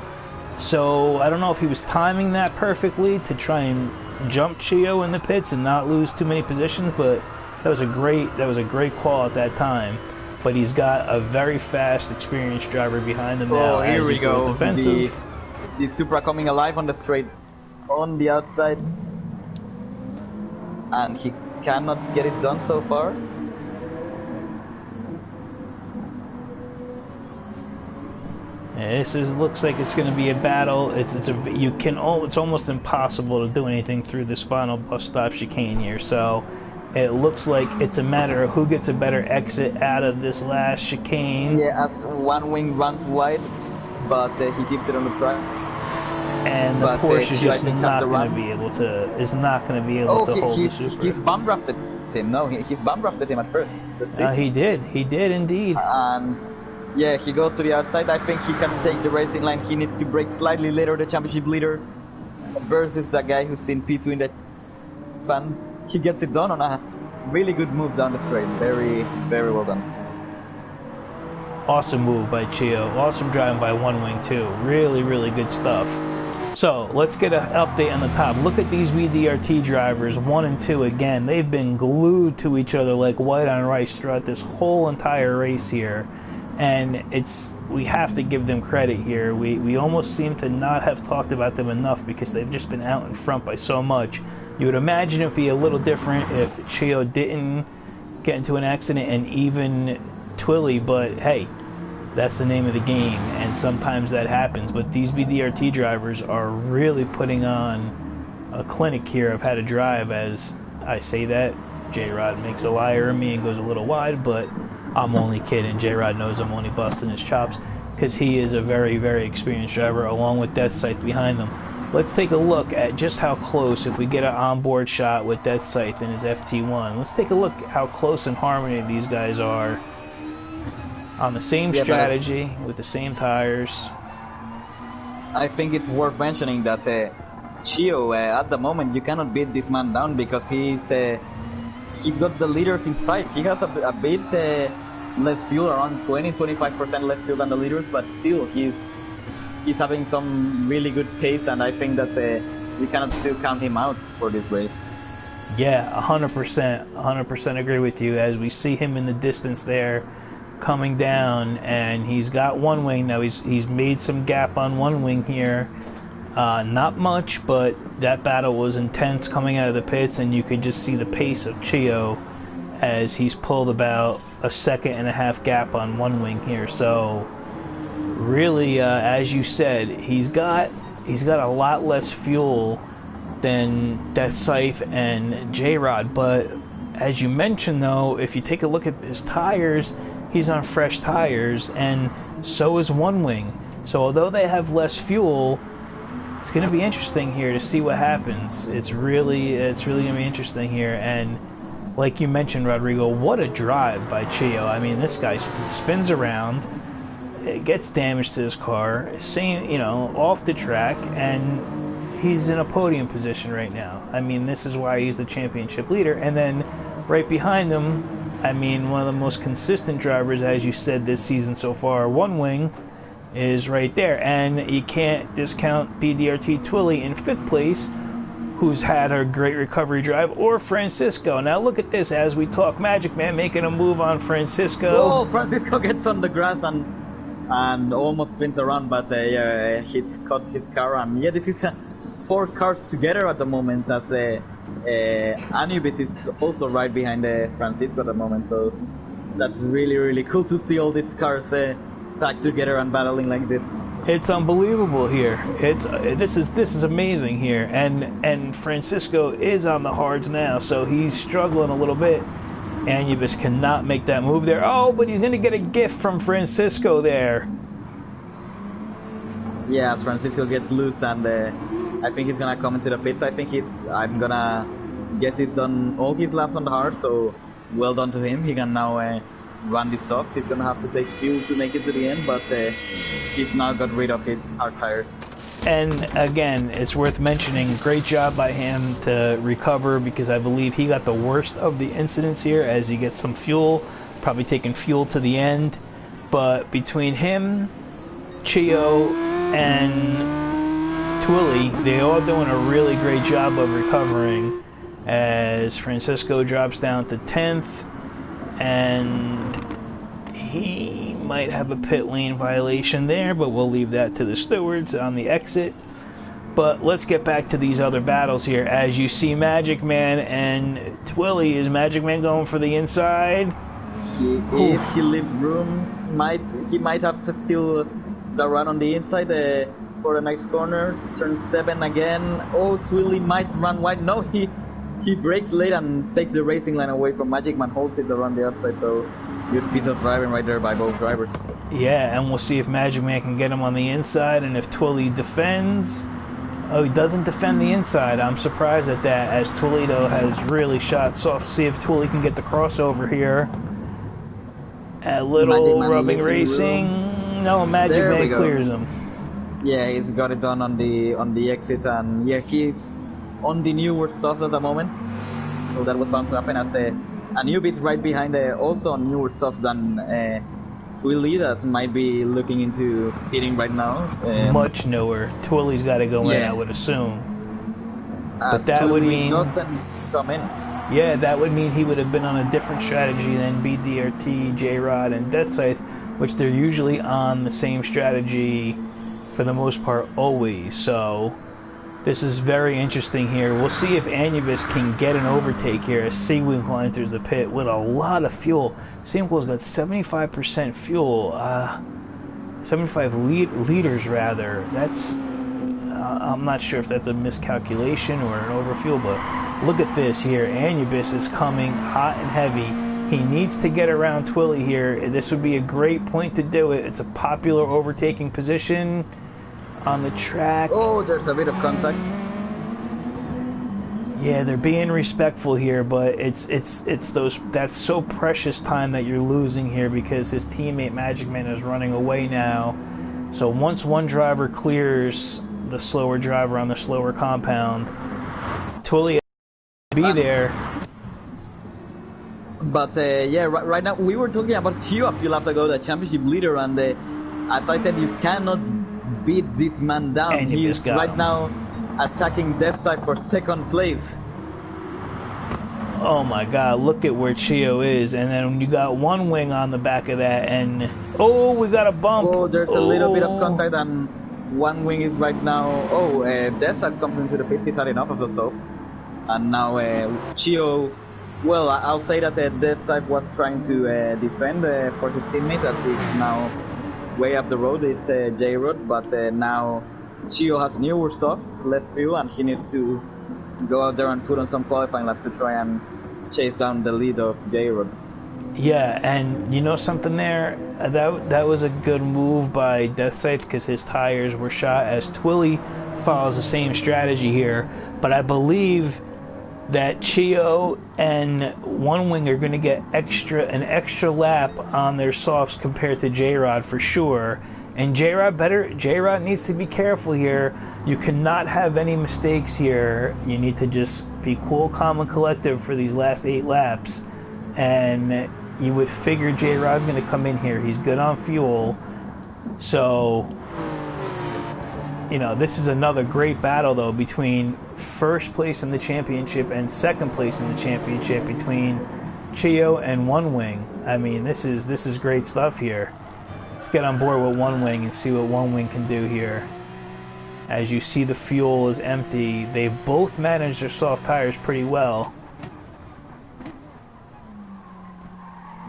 so I don't know if he was timing that perfectly to try and jump Chio in the pits and not lose too many positions, but that was a great call at that time. But he's got a very fast, experienced driver behind him now. Oh, here we go. Defensive. The Supra coming alive on the straight on the outside, and he cannot get it done so far. This looks like it's going to be a battle. It's almost impossible to do anything through this final bus stop chicane here. So it looks like it's a matter of who gets a better exit out of this last chicane. Yeah, as One Wing runs wide, but he keeps it on the track. And the Porsche is just not going to be able to. Is not going to be able to hold the Supra. He's bum drafted him. No, he's bum drafted him at first. Let's see. He did indeed. And yeah, he goes to the outside. I think he can take the racing line. He needs to break slightly later, the championship leader, versus the guy who's in P2 in the pan. He gets it done on a really good move down the straight. Very, very well done. Awesome move by Chio. Awesome driving by One Wing too. Really good stuff. So let's get an update on the top. Look at these VDRT drivers, 1 and 2 again. They've been glued to each other like white on rice throughout this whole entire race here. And we have to give them credit here. We almost seem to not have talked about them enough because they've just been out in front by so much. You would imagine it'd be a little different if Chio didn't get into an accident and even Twilly, but hey, that's the name of the game, and sometimes that happens. But these VDRT drivers are really putting on a clinic here of how to drive. As I say that, J-Rod makes a liar of me and goes a little wide, but I'm only kidding. J-Rod knows I'm only busting his chops because he is a very experienced driver along with Death Scythe behind them. Let's take a look at just how close, if we get an onboard shot with Death Scythe and his FT1, let's take a look at how close in harmony these guys are on the same strategy with the same tires. I think it's worth mentioning that Chio, at the moment, you cannot beat this man down because he's got the leaders in sight. He has a bit less fuel, around 20-25% less fuel than the leaders, but still he's having some really good pace, and I think that we cannot still count him out for this race. Yeah, 100% agree with you. As we see him in the distance there, coming down, and he's got One Wing now. He's made some gap on One Wing here. Not much, but that battle was intense coming out of the pits, and you could just see the pace of Chio as he's pulled about a 1.5 second gap on One Wing here. So really, as you said, he's got a lot less fuel than Death Scythe and J-Rod, but as you mentioned though, if you take a look at his tires, he's on fresh tires, and so is One Wing. So although they have less fuel, it's going to be interesting here to see what happens. It's really going to be interesting here. And like you mentioned, Rodrigo, what a drive by Chio. I mean, this guy spins around, it gets damage to his car, off the track, and he's in a podium position right now. I mean, this is why he's the championship leader. And then right behind him, I mean, one of the most consistent drivers, as you said, this season so far, One Wing, is right there. And you can't discount BDRT Twilly in 5th place, who's had a great recovery drive, or Francisco. Now look at this as we talk. Magic Man making a move on Francisco. Oh, Francisco gets on the grass and almost spins around, but he's caught his car. And yeah, this is 4 cars together at the moment, as Anubis is also right behind Francisco at the moment. So that's really, really cool to see all these cars packed together and battling like this. It's unbelievable here. This is amazing here, and Francisco is on the hards now, so he's struggling a little bit. Anubis cannot make that move there. Oh, but he's gonna get a gift from Francisco there. Yeah, as Francisco gets loose, and I think he's gonna come into the pits. I'm gonna guess he's done all his laps on the hard, so well done to him. He can now run the soft. He's gonna have to take fuel to make it to the end, but he's now got rid of his hard tires. And again, it's worth mentioning, great job by him to recover, because I believe he got the worst of the incidents here as he gets some fuel, probably taking fuel to the end. But between him, Chio, and Twilly, they all doing a really great job of recovering, as Francisco drops down to 10th, and he might have a pit lane violation there, but we'll leave that to the stewards on the exit. But let's get back to these other battles here. As you see Magic Man and Twilly, is Magic Man going for the inside? He leaves room. He might have still the run on the inside for the next corner. Turn 7 again. Oh, Twilly might run wide. No, he brakes late and takes the racing line away from Magic Man, holds it around the outside, so good piece of driving right there by both drivers. Yeah, and we'll see if Magic Man can get him on the inside, and if Twilly defends. Oh, he doesn't defend the inside. I'm surprised at that, as Toledo has really shot soft. See if Twilly can get the crossover here. A little rubbing racing. No, Magic Man clears him. Yeah, he's got it done on the exit, and yeah, he's on the newer softs at the moment. So that was bound to happen, as Anubis right behind, also on newer softs than Twilly, that might be looking into hitting right now. Much newer. Twilly's got to go in, I would assume. But that would mean doesn't come in. Yeah, that would mean he would have been on a different strategy than BDRT, J-Rod, and Death Scythe, which they're usually on the same strategy for the most part always. So this is very interesting here. We'll see if Anubis can get an overtake here as Seawinkle enters the pit with a lot of fuel. Seawinkle's got 75% fuel, 75 liters rather. That's I'm not sure if that's a miscalculation or an overfuel, but look at this here. Anubis is coming hot and heavy. He needs to get around Twilly here. This would be a great point to do it. It's a popular overtaking position on the track. Oh, there's a bit of contact. Yeah, they're being respectful here, but it's that's so precious time that you're losing here, because his teammate Magic Man is running away now. So once one driver clears the slower driver on the slower compound, Twilly be there. But yeah, right now we were talking about Hugh a few laps ago, the championship leader, and as I said, you cannot beat this man down. And he's right now attacking Death Scythe for second place. Oh my god, look at where Chio is, and then you got one wing on the back of that, and oh, we got a bump. Oh, there's a little bit of contact, and one wing is right now. Oh, Death Scythe comes into the pits. He's had enough of the soft, and now Chio. Well, I'll say that Death Scythe was trying to defend for his teammate, that is now way up the road. It's J-Rod, but now Chio has newer softs, less fuel, and he needs to go out there and put on some qualifying laps to try and chase down the lead of J-Rod. Yeah, and you know something there? That was a good move by Death Scythe, because his tires were shot, as Twilly follows the same strategy here. But I believe that Chio and One Wing are going to get an extra lap on their softs compared to J-Rod for sure. And J-Rod needs to be careful here. You cannot have any mistakes here. You need to just be cool, calm, and collective for these last 8 laps. And you would figure J-Rod's going to come in here. He's good on fuel. So, you know, this is another great battle, though, between first place in the championship and second place in the championship, between Chio and One Wing. I mean, this is great stuff here. Let's get on board with One Wing and see what One Wing can do here. As you see, the fuel is empty. They've both managed their soft tires pretty well.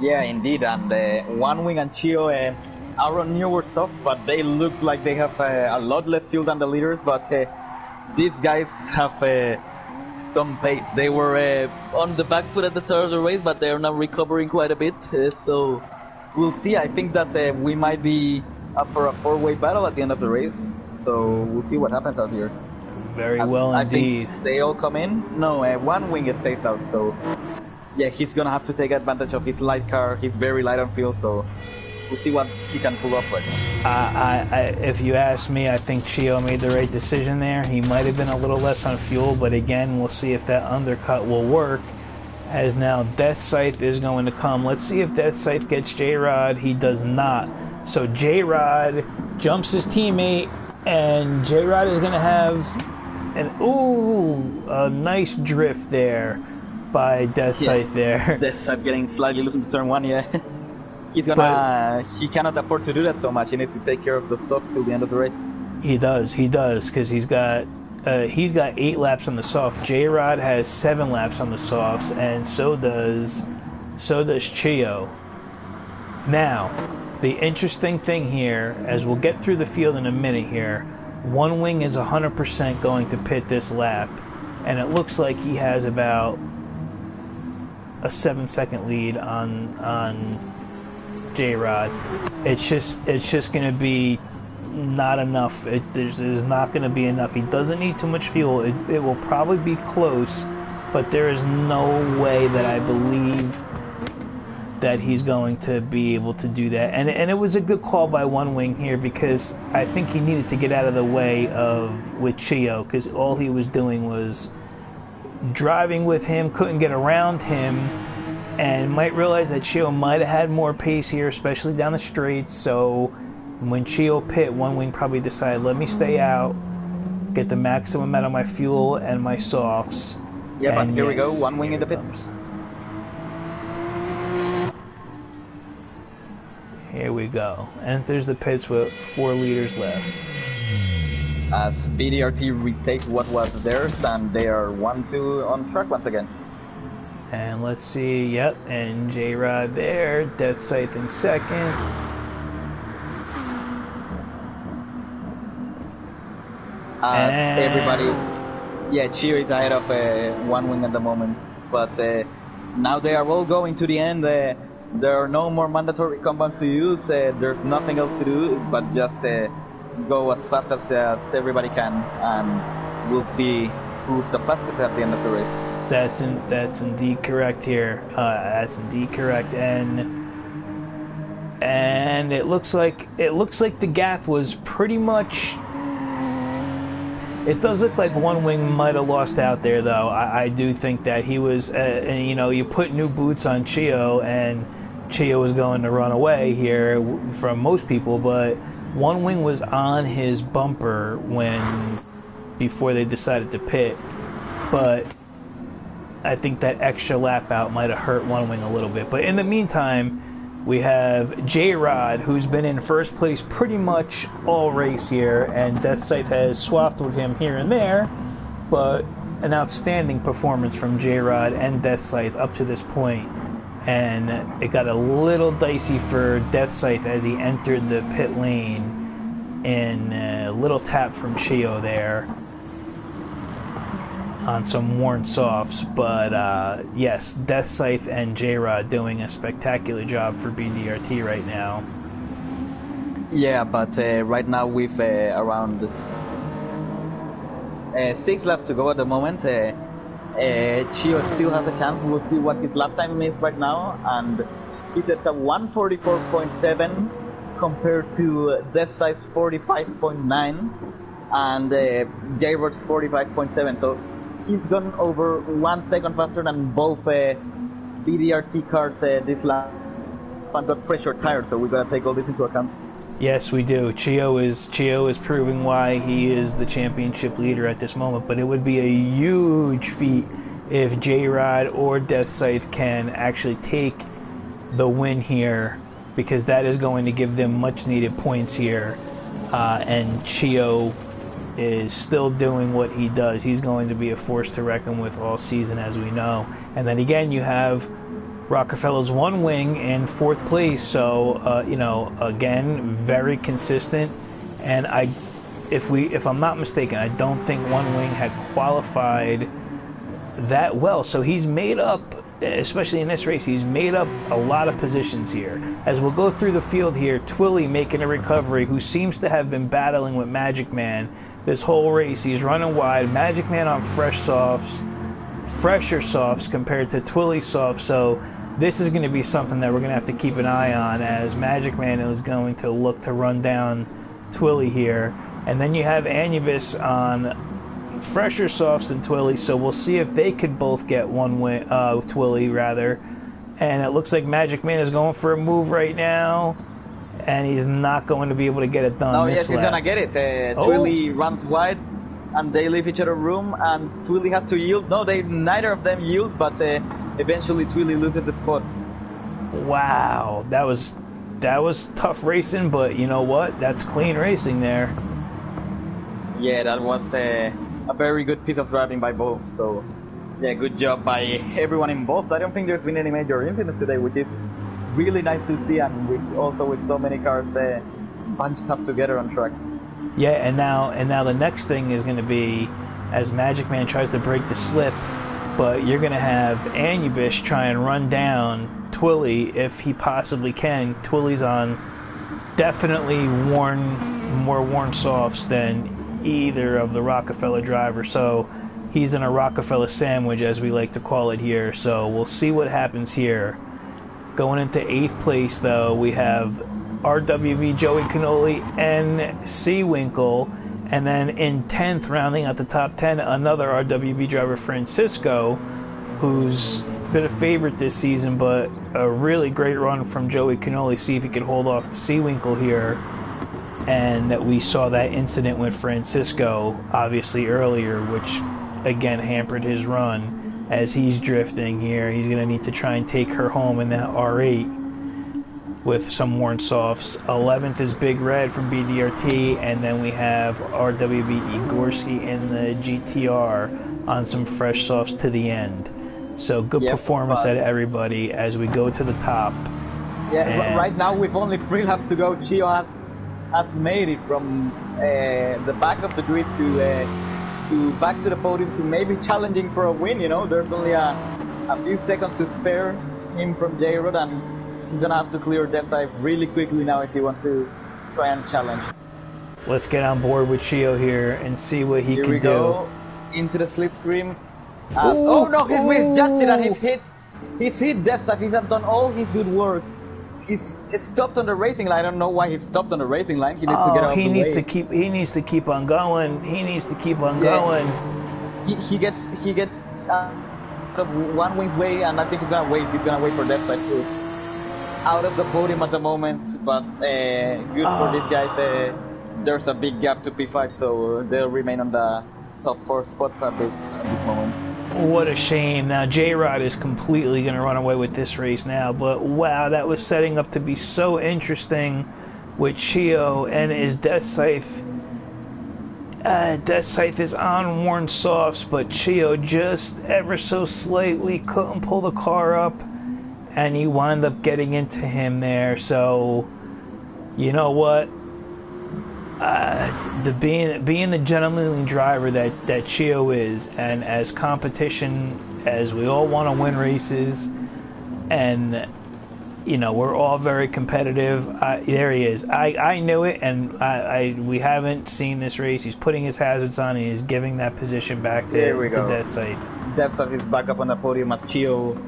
Yeah, indeed, and One Wing and Chio are on newer soft, but they look like they have a lot less fuel than the leaders, but these guys have some pace. They were on the back foot at the start of the race, but they are now recovering quite a bit, so we'll see. I think that we might be up for a four-way battle at the end of the race, so we'll see what happens out here. Very well indeed. I think they all come in. No, One Wing stays out, so yeah, he's gonna have to take advantage of his light car. He's very light on fuel, so we'll see what he can pull off right now. If you ask me, I think Chio made the right decision there. He might have been a little less on fuel, but again, we'll see if that undercut will work. As now Death Scythe is going to come. Let's see if Death Scythe gets J-Rod. He does not. So J-Rod jumps his teammate, and J-Rod is going to have a nice drift there by Death Scythe there. Death Scythe getting slightly loose into turn 1, yeah. He cannot afford to do that so much. He needs to take care of the softs till the end of the race. He does, because he's got 8 laps on the soft. J-Rod has 7 laps on the softs, and so does Chio. Now, the interesting thing here, as we'll get through the field in a minute here, One Wing is 100% going to pit this lap, and it looks like he has about a 7-second lead on J-Rod. It's just going to be not enough. There's not going to be enough. He doesn't need too much fuel. It will probably be close, but there is no way that I believe that he's going to be able to do that. And it was a good call by One Wing here, because I think he needed to get out of the way with Chio, because all he was doing was driving with him, couldn't get around him, and might realize that Chio might have had more pace here, especially down the straights. So when Chio pit, One Wing probably decided, let me stay out, get the maximum amount of my fuel and my softs. Yeah, but here we go, One Wing in the pit. Here we go. Enters the pits with 4 liters left. As BDRT retakes what was theirs, and they are 1-2 on track once again. And let's see, yep, and J-Rod there, Death Scythe in second. Everybody, yeah, Chio is ahead of One Wing at the moment, but now they are all going to the end. There are no more mandatory compounds to use. There's nothing else to do but just go as fast as everybody can, and we'll see who's the fastest at the end of the race. That's indeed correct here. That's indeed correct, and it looks like the gap was pretty much. It does look like One Wing might have lost out there, though. I do think that he was, and, you know, you put new boots on Chio, and Chio was going to run away here from most people, but One Wing was on his bumper before they decided to pit. But I think that extra lap out might have hurt One Wing a little bit. But in the meantime, we have J-Rod, who's been in first place pretty much all race here, and Death Scythe has swapped with him here and there, but an outstanding performance from J-Rod and Death Scythe up to this point. And it got a little dicey for Death Scythe as he entered the pit lane, and a little tap from Chio there on some worn softs, but yes, Death Scythe and J-Rod doing a spectacular job for BDRT right now. Yeah, but right now with around 6 laps to go at the moment, Chio still has a chance. We'll see what his lap time is right now, and he's at a 144.7 compared to Death Scythe's 45.9 and J-Rod's 45.7, so he's gone over 1 second faster than both BDRT cars this lap, and got fresher tires, so we gotta take all this into account. Yes, we do. Chio is proving why he is the championship leader at this moment, but it would be a huge feat if J-Rod or Death Scythe can actually take the win here, because that is going to give them much needed points here, and Chio is still doing what he does. He's going to be a force to reckon with all season, as we know. And then again, you have Rockefeller's one wing in fourth place. So you know, again, very consistent. And if I'm not mistaken, I don't think one wing had qualified that well. So he's made up, especially in this race, he's made up a lot of positions here. As we'll go through the field here, Twilly making a recovery, who seems to have been battling with Magic Man this whole race. He's running wide. Magic Man on fresher softs compared to Twilly softs. So this is going to be something that we're going to have to keep an eye on, as Magic Man is going to look to run down Twilly here. And then you have Anubis on fresher softs than Twilly, so we'll see if they could both get one win, Twilly rather. And it looks like Magic Man is going for a move right now, and he's not going to be able to get it done. Oh this yes, he's lap. gonna get it. Twilly runs wide, and they leave each other room, and Twilly has to yield. No, neither of them yield, but eventually Twilly loses the spot. Wow, that was tough racing, but you know what? That's clean racing there. Yeah, that was a very good piece of driving by both. So, yeah, good job by everyone involved. I don't think there's been any major incidents today, which is really nice to see, and with so many cars bunched up together on track. Yeah, and now the next thing is going to be, as Magic Man tries to break the slip, but you're going to have Anubis try and run down Twilly if he possibly can. Twilly's on definitely more worn softs than either of the Rockefeller drivers, so he's in a Rockefeller sandwich, as we like to call it here. So we'll see what happens here. Going into 8th place, though, we have RWB Joey Cannoli and Seawinkle, and then in 10th, rounding out the top 10, another RWB driver, Francisco, who's been a favorite this season, but a really great run from Joey Cannoli. See if he can hold off Seawinkle here. And that we saw that incident with Francisco, obviously earlier, which again hampered his run. As he's drifting here, he's going to need to try and take her home in that R8 with some worn softs. 11th is Big Red from BDRT, and then we have RWB Igorski in the GTR on some fresh softs to the end. So good performance out of everybody as we go to the top. Yeah, and right now with only 3 laps to go, Chio has made it from the back of the grid to back to the podium, to maybe challenging for a win. You know, there's only a few seconds to spare him from J-Rod, and he's gonna have to clear that side really quickly now if he wants to try and challenge. Let's get on board with Chio here and see what he can do. Here we go into the slipstream. Oh no, he's misjudged it, and he's hit Death Side. He's done all his good work. He's stopped on the racing line. I don't know why he stopped on the racing line. He needs to get out of the way. He needs to keep on going. He needs to keep on going. He gets one wing's way, and I think he's gonna wait. He's gonna wait for Death Side too. Out of the podium at the moment, but good for these guys. There's a big gap to P5, so they'll remain on the top 4 spots at this moment. What a shame. Now J-Rod is completely going to run away with this race now, but wow, that was setting up to be so interesting with Chio and his Death Scythe. Death Scythe is on worn softs, but Chio just ever so slightly couldn't pull the car up, and he wound up getting into him there. So, you know what? Being the gentlemanly driver that Chio is, and as competition as we all want to win races, and you know we're all very competitive. There he is. I knew it, and we haven't seen this race. He's putting his hazards on, and he's giving that position back to Death Scythe. Death Scythe is back up on the podium as Chio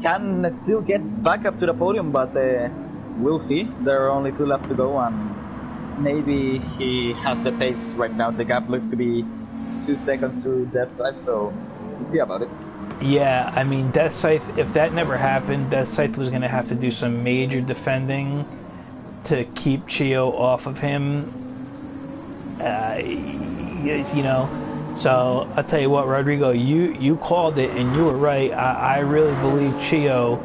can still get back up to the podium, but we'll see. There are only 2 laps to go, and maybe he has the pace right now. The gap looks to be 2 seconds to Death Scythe, so we'll see about it. Yeah, I mean, Death Scythe, if that never happened, Death Scythe was going to have to do some major defending to keep Chio off of him. You know, so I'll tell you what, Rodrigo, you called it, and you were right. I really believe Chio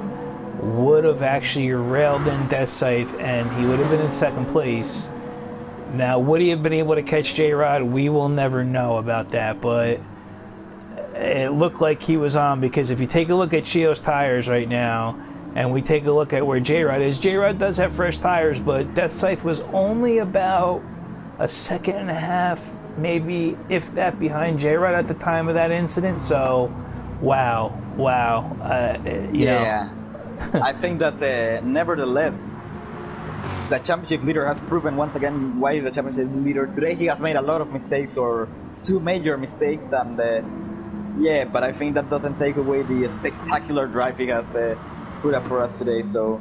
would have actually railed in Death Scythe, and he would have been in 2nd place. Now, would he have been able to catch J-Rod? We will never know about that, but it looked like he was on, because if you take a look at Chio's tires right now, and we take a look at where J-Rod is, J-Rod does have fresh tires, but Death Scythe was only about a second and a half, maybe if that, behind J-Rod at the time of that incident. So, wow, you know. I think that nevertheless, the championship leader has proven once again why he's the championship leader. Today he has made a lot of mistakes, or two major mistakes, and yeah, but I think that doesn't take away the spectacular drive he has put up for us today. So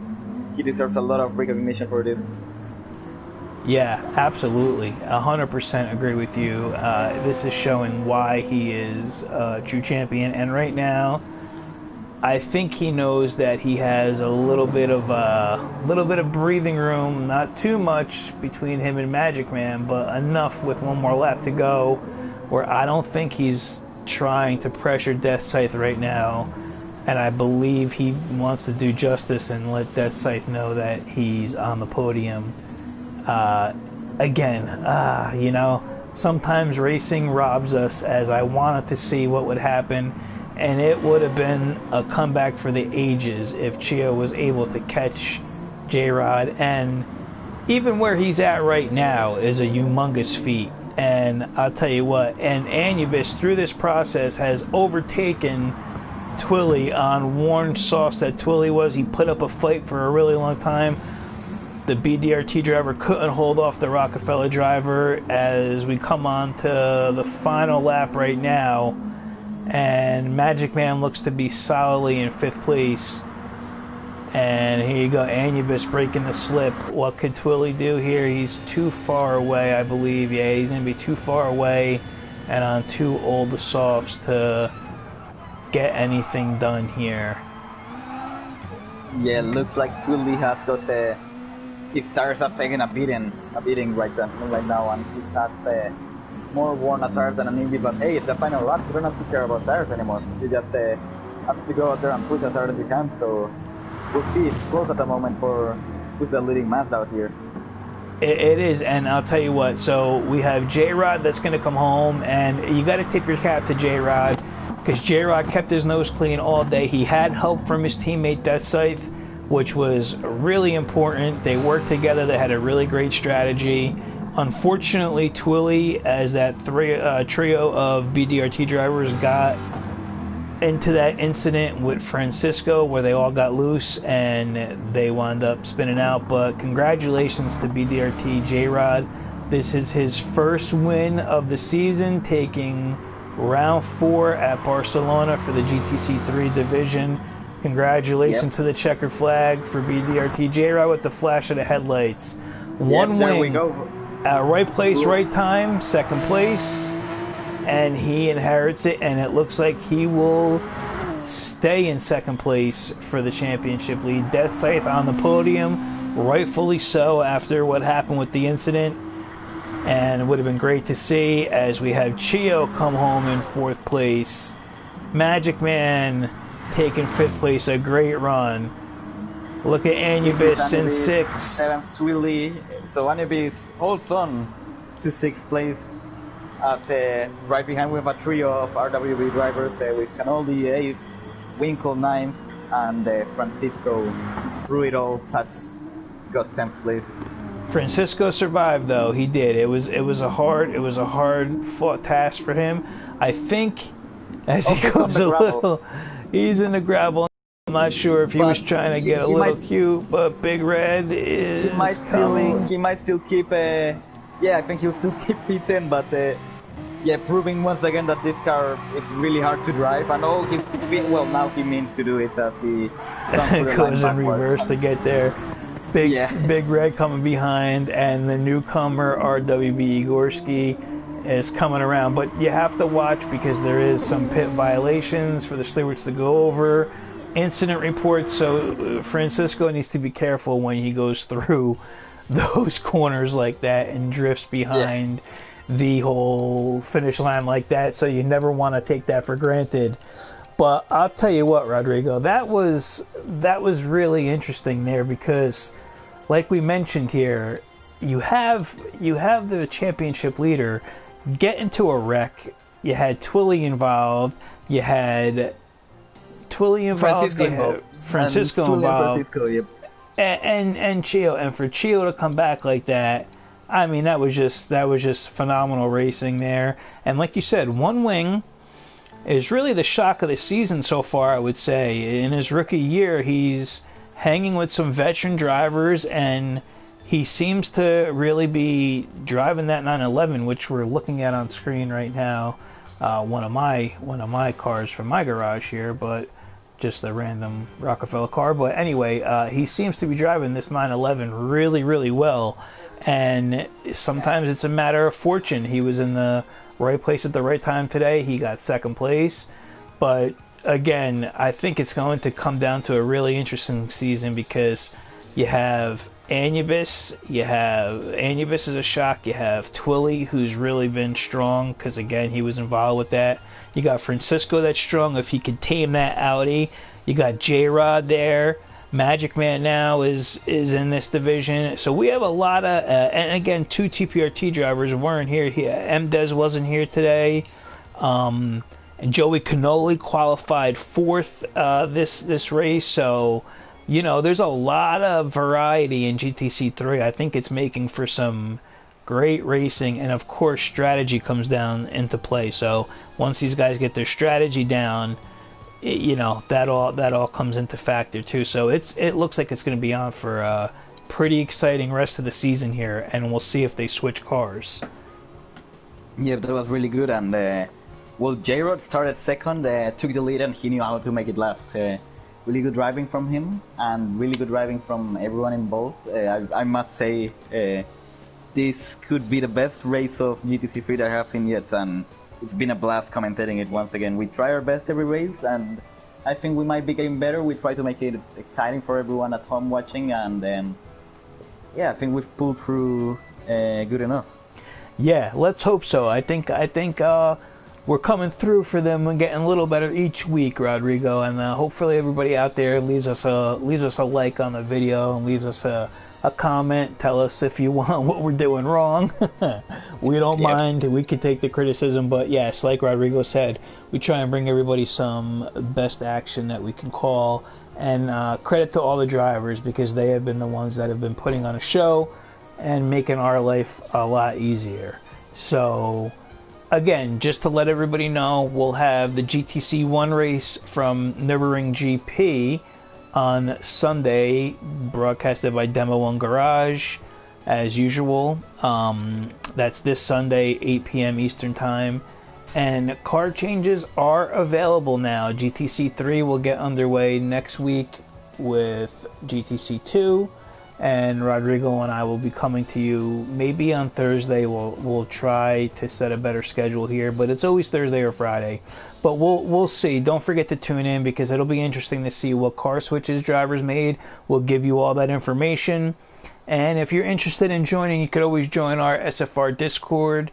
he deserves a lot of recognition for this. Yeah, absolutely. 100% agree with you. This is showing why he is a true champion. And right now, I think he knows that he has a little bit of breathing room, not too much between him and Magic Man, but enough with one more lap to go, where I don't think he's trying to pressure Death Scythe right now. And I believe he wants to do justice and let Death Scythe know that he's on the podium. Again, you know, sometimes racing robs us, as I wanted to see what would happen, and it would have been a comeback for the ages if Chio was able to catch J-Rod, and even where he's at right now is a humongous feat. And I'll tell you what, and Anubis through this process has overtaken Twilly on worn softs that Twilly was. He put up a fight for a really long time. The BDRT driver couldn't hold off the Rockefeller driver as we come on to the final lap right now. And Magic Man looks to be solidly in 5th place. And here you go, Anubis breaking the slip. What could Twilly do here? He's too far away, I believe. Yeah, he's going to be too far away and on too old the softs to get anything done here. Yeah, looks like Twilly has got his tires have taken a beating right now, and he has more worn tires than an Indy. But hey, it's the final lap. You don't have to care about tires anymore. You just have to go out there and push as hard as you can. So we'll see. It's close at the moment for who's the leading Mazda out here. It is, and I'll tell you what. So we have J-Rod that's going to come home, and you got to tip your cap to J-Rod, because J-Rod kept his nose clean all day. He had help from his teammate Death Scythe, which was really important. They worked together. They had a really great strategy. Unfortunately, Twilly, as that trio of BDRT drivers, got into that incident with Francisco where they all got loose and they wound up spinning out. But congratulations to BDRT J-Rod. This is his first win of the season, taking round 4 at Barcelona for the GTC3 division. Congratulations to the checkered flag for BDRT J-Rod with the flash of the headlights. One win. There we go. Right place, right time, 2nd place, and he inherits it, and it looks like he will stay in 2nd place for the championship lead. Death Scythe on the podium, rightfully so after what happened with the incident, and it would have been great to see as we have Chio come home in 4th place. Magic Man taking 5th place, a great run. Look at Anubis in 6th. 7th, Twilly. So Anubis holds on to 6th place. As right behind we have a trio of RWB drivers with Canoldi 8th, Winkle 9th, and Francisco through it all has got 10th place. Francisco survived though. He did. It was a hard fought task for him. I think as he goes a little, he's in the gravel. I'm not sure if he was trying to get a little cute, but Big Red is coming. He might still keep. Yeah, I think he'll still keep P10, but yeah, proving once again that this car is really hard to drive, and all his speed. Well, now he means to do it as he goes in reverse to get there. Big Red coming behind, and the newcomer RWB Igorski is coming around. But you have to watch because there is some pit violations for the stewards to go over. Incident reports, so Francisco needs to be careful when he goes through those corners like that and drifts behind the whole finish line like that, so you never want to take that for granted. But I'll tell you what, Rodrigo, that was really interesting there, because like we mentioned here, you have the championship leader get into a wreck. You had Twilly involved. You had Twilly involved. Francisco You had involved. Francisco And involved. Francisco, yep. And Chio, and for Chio to come back like that, I mean, that was just phenomenal racing there. And like you said, One Wing is really the shock of the season so far, I would say. In his rookie year, he's hanging with some veteran drivers, and he seems to really be driving that 911, which we're looking at on screen right now. One of my cars from my garage here, but just a random Rockefeller car. But anyway, he seems to be driving this 911 really, really well. And sometimes it's a matter of fortune. He was in the right place at the right time today. He got second place. But again, I think it's going to come down to a really interesting season because you have Anubis is a shock. You have Twilly, who's really been strong because again he was involved with that. You got Francisco that's strong if he could tame that Audi. You got J-Rod there. Magic Man now is in this division. So we have a lot of and again 2 TPRT drivers weren't here. MDez wasn't here today. And Joey Cannoli qualified 4th this race. So you know, there's a lot of variety in GTC3. I think it's making for some great racing, and of course strategy comes down into play. So once these guys get their strategy down, you know, that all comes into factor too. So it looks like it's going to be on for a pretty exciting rest of the season here, and we'll see if they switch cars. Yeah, that was really good. And well, J-Rod started second, took the lead, and he knew how to make it last. Really good driving from him, and really good driving from everyone involved. I must say, this could be the best race of GTC3 that I have seen yet, and it's been a blast commentating it once again. We try our best every race, and I think we might be getting better. We try to make it exciting for everyone at home watching, and yeah, I think we've pulled through good enough. Yeah, let's hope so. I think we're coming through for them and getting a little better each week, Rodrigo, and hopefully everybody out there leaves us a like on the video and leaves us a comment. Tell us if you want what we're doing wrong. We don't mind. We can take the criticism, but yes, like Rodrigo said, we try and bring everybody some best action that we can call, and credit to all the drivers because they have been the ones that have been putting on a show and making our life a lot easier. So again, just to let everybody know, we'll have the GTC1 race from Nürburgring GP on Sunday, broadcasted by Demo 1 Garage, as usual. That's this Sunday, 8 p.m. Eastern Time. And car changes are available now. GTC3 will get underway next week with GTC2. And Rodrigo and I will be coming to you maybe on Thursday. We'll try to set a better schedule here, but it's always Thursday or Friday. But we'll see. Don't forget to tune in because it'll be interesting to see what car switches drivers made. We'll give you all that information. And if you're interested in joining, you could always join our SFR Discord.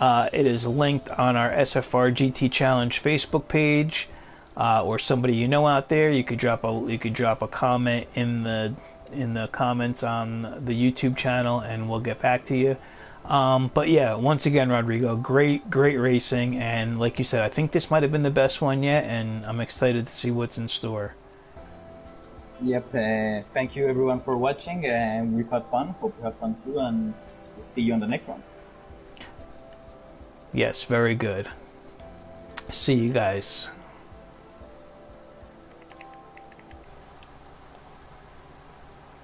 It is linked on our SFR GT Challenge Facebook page, or somebody you know out there. You could drop a comment in the comments on the YouTube channel, and we'll get back to you. But yeah, once again, Rodrigo, great racing, and like you said, I think this might have been the best one yet, and I'm excited to see what's in store. Yep, thank you everyone for watching, and we've had fun. Hope you have fun too, and we'll see you on the next one. Yes, very good. See you guys.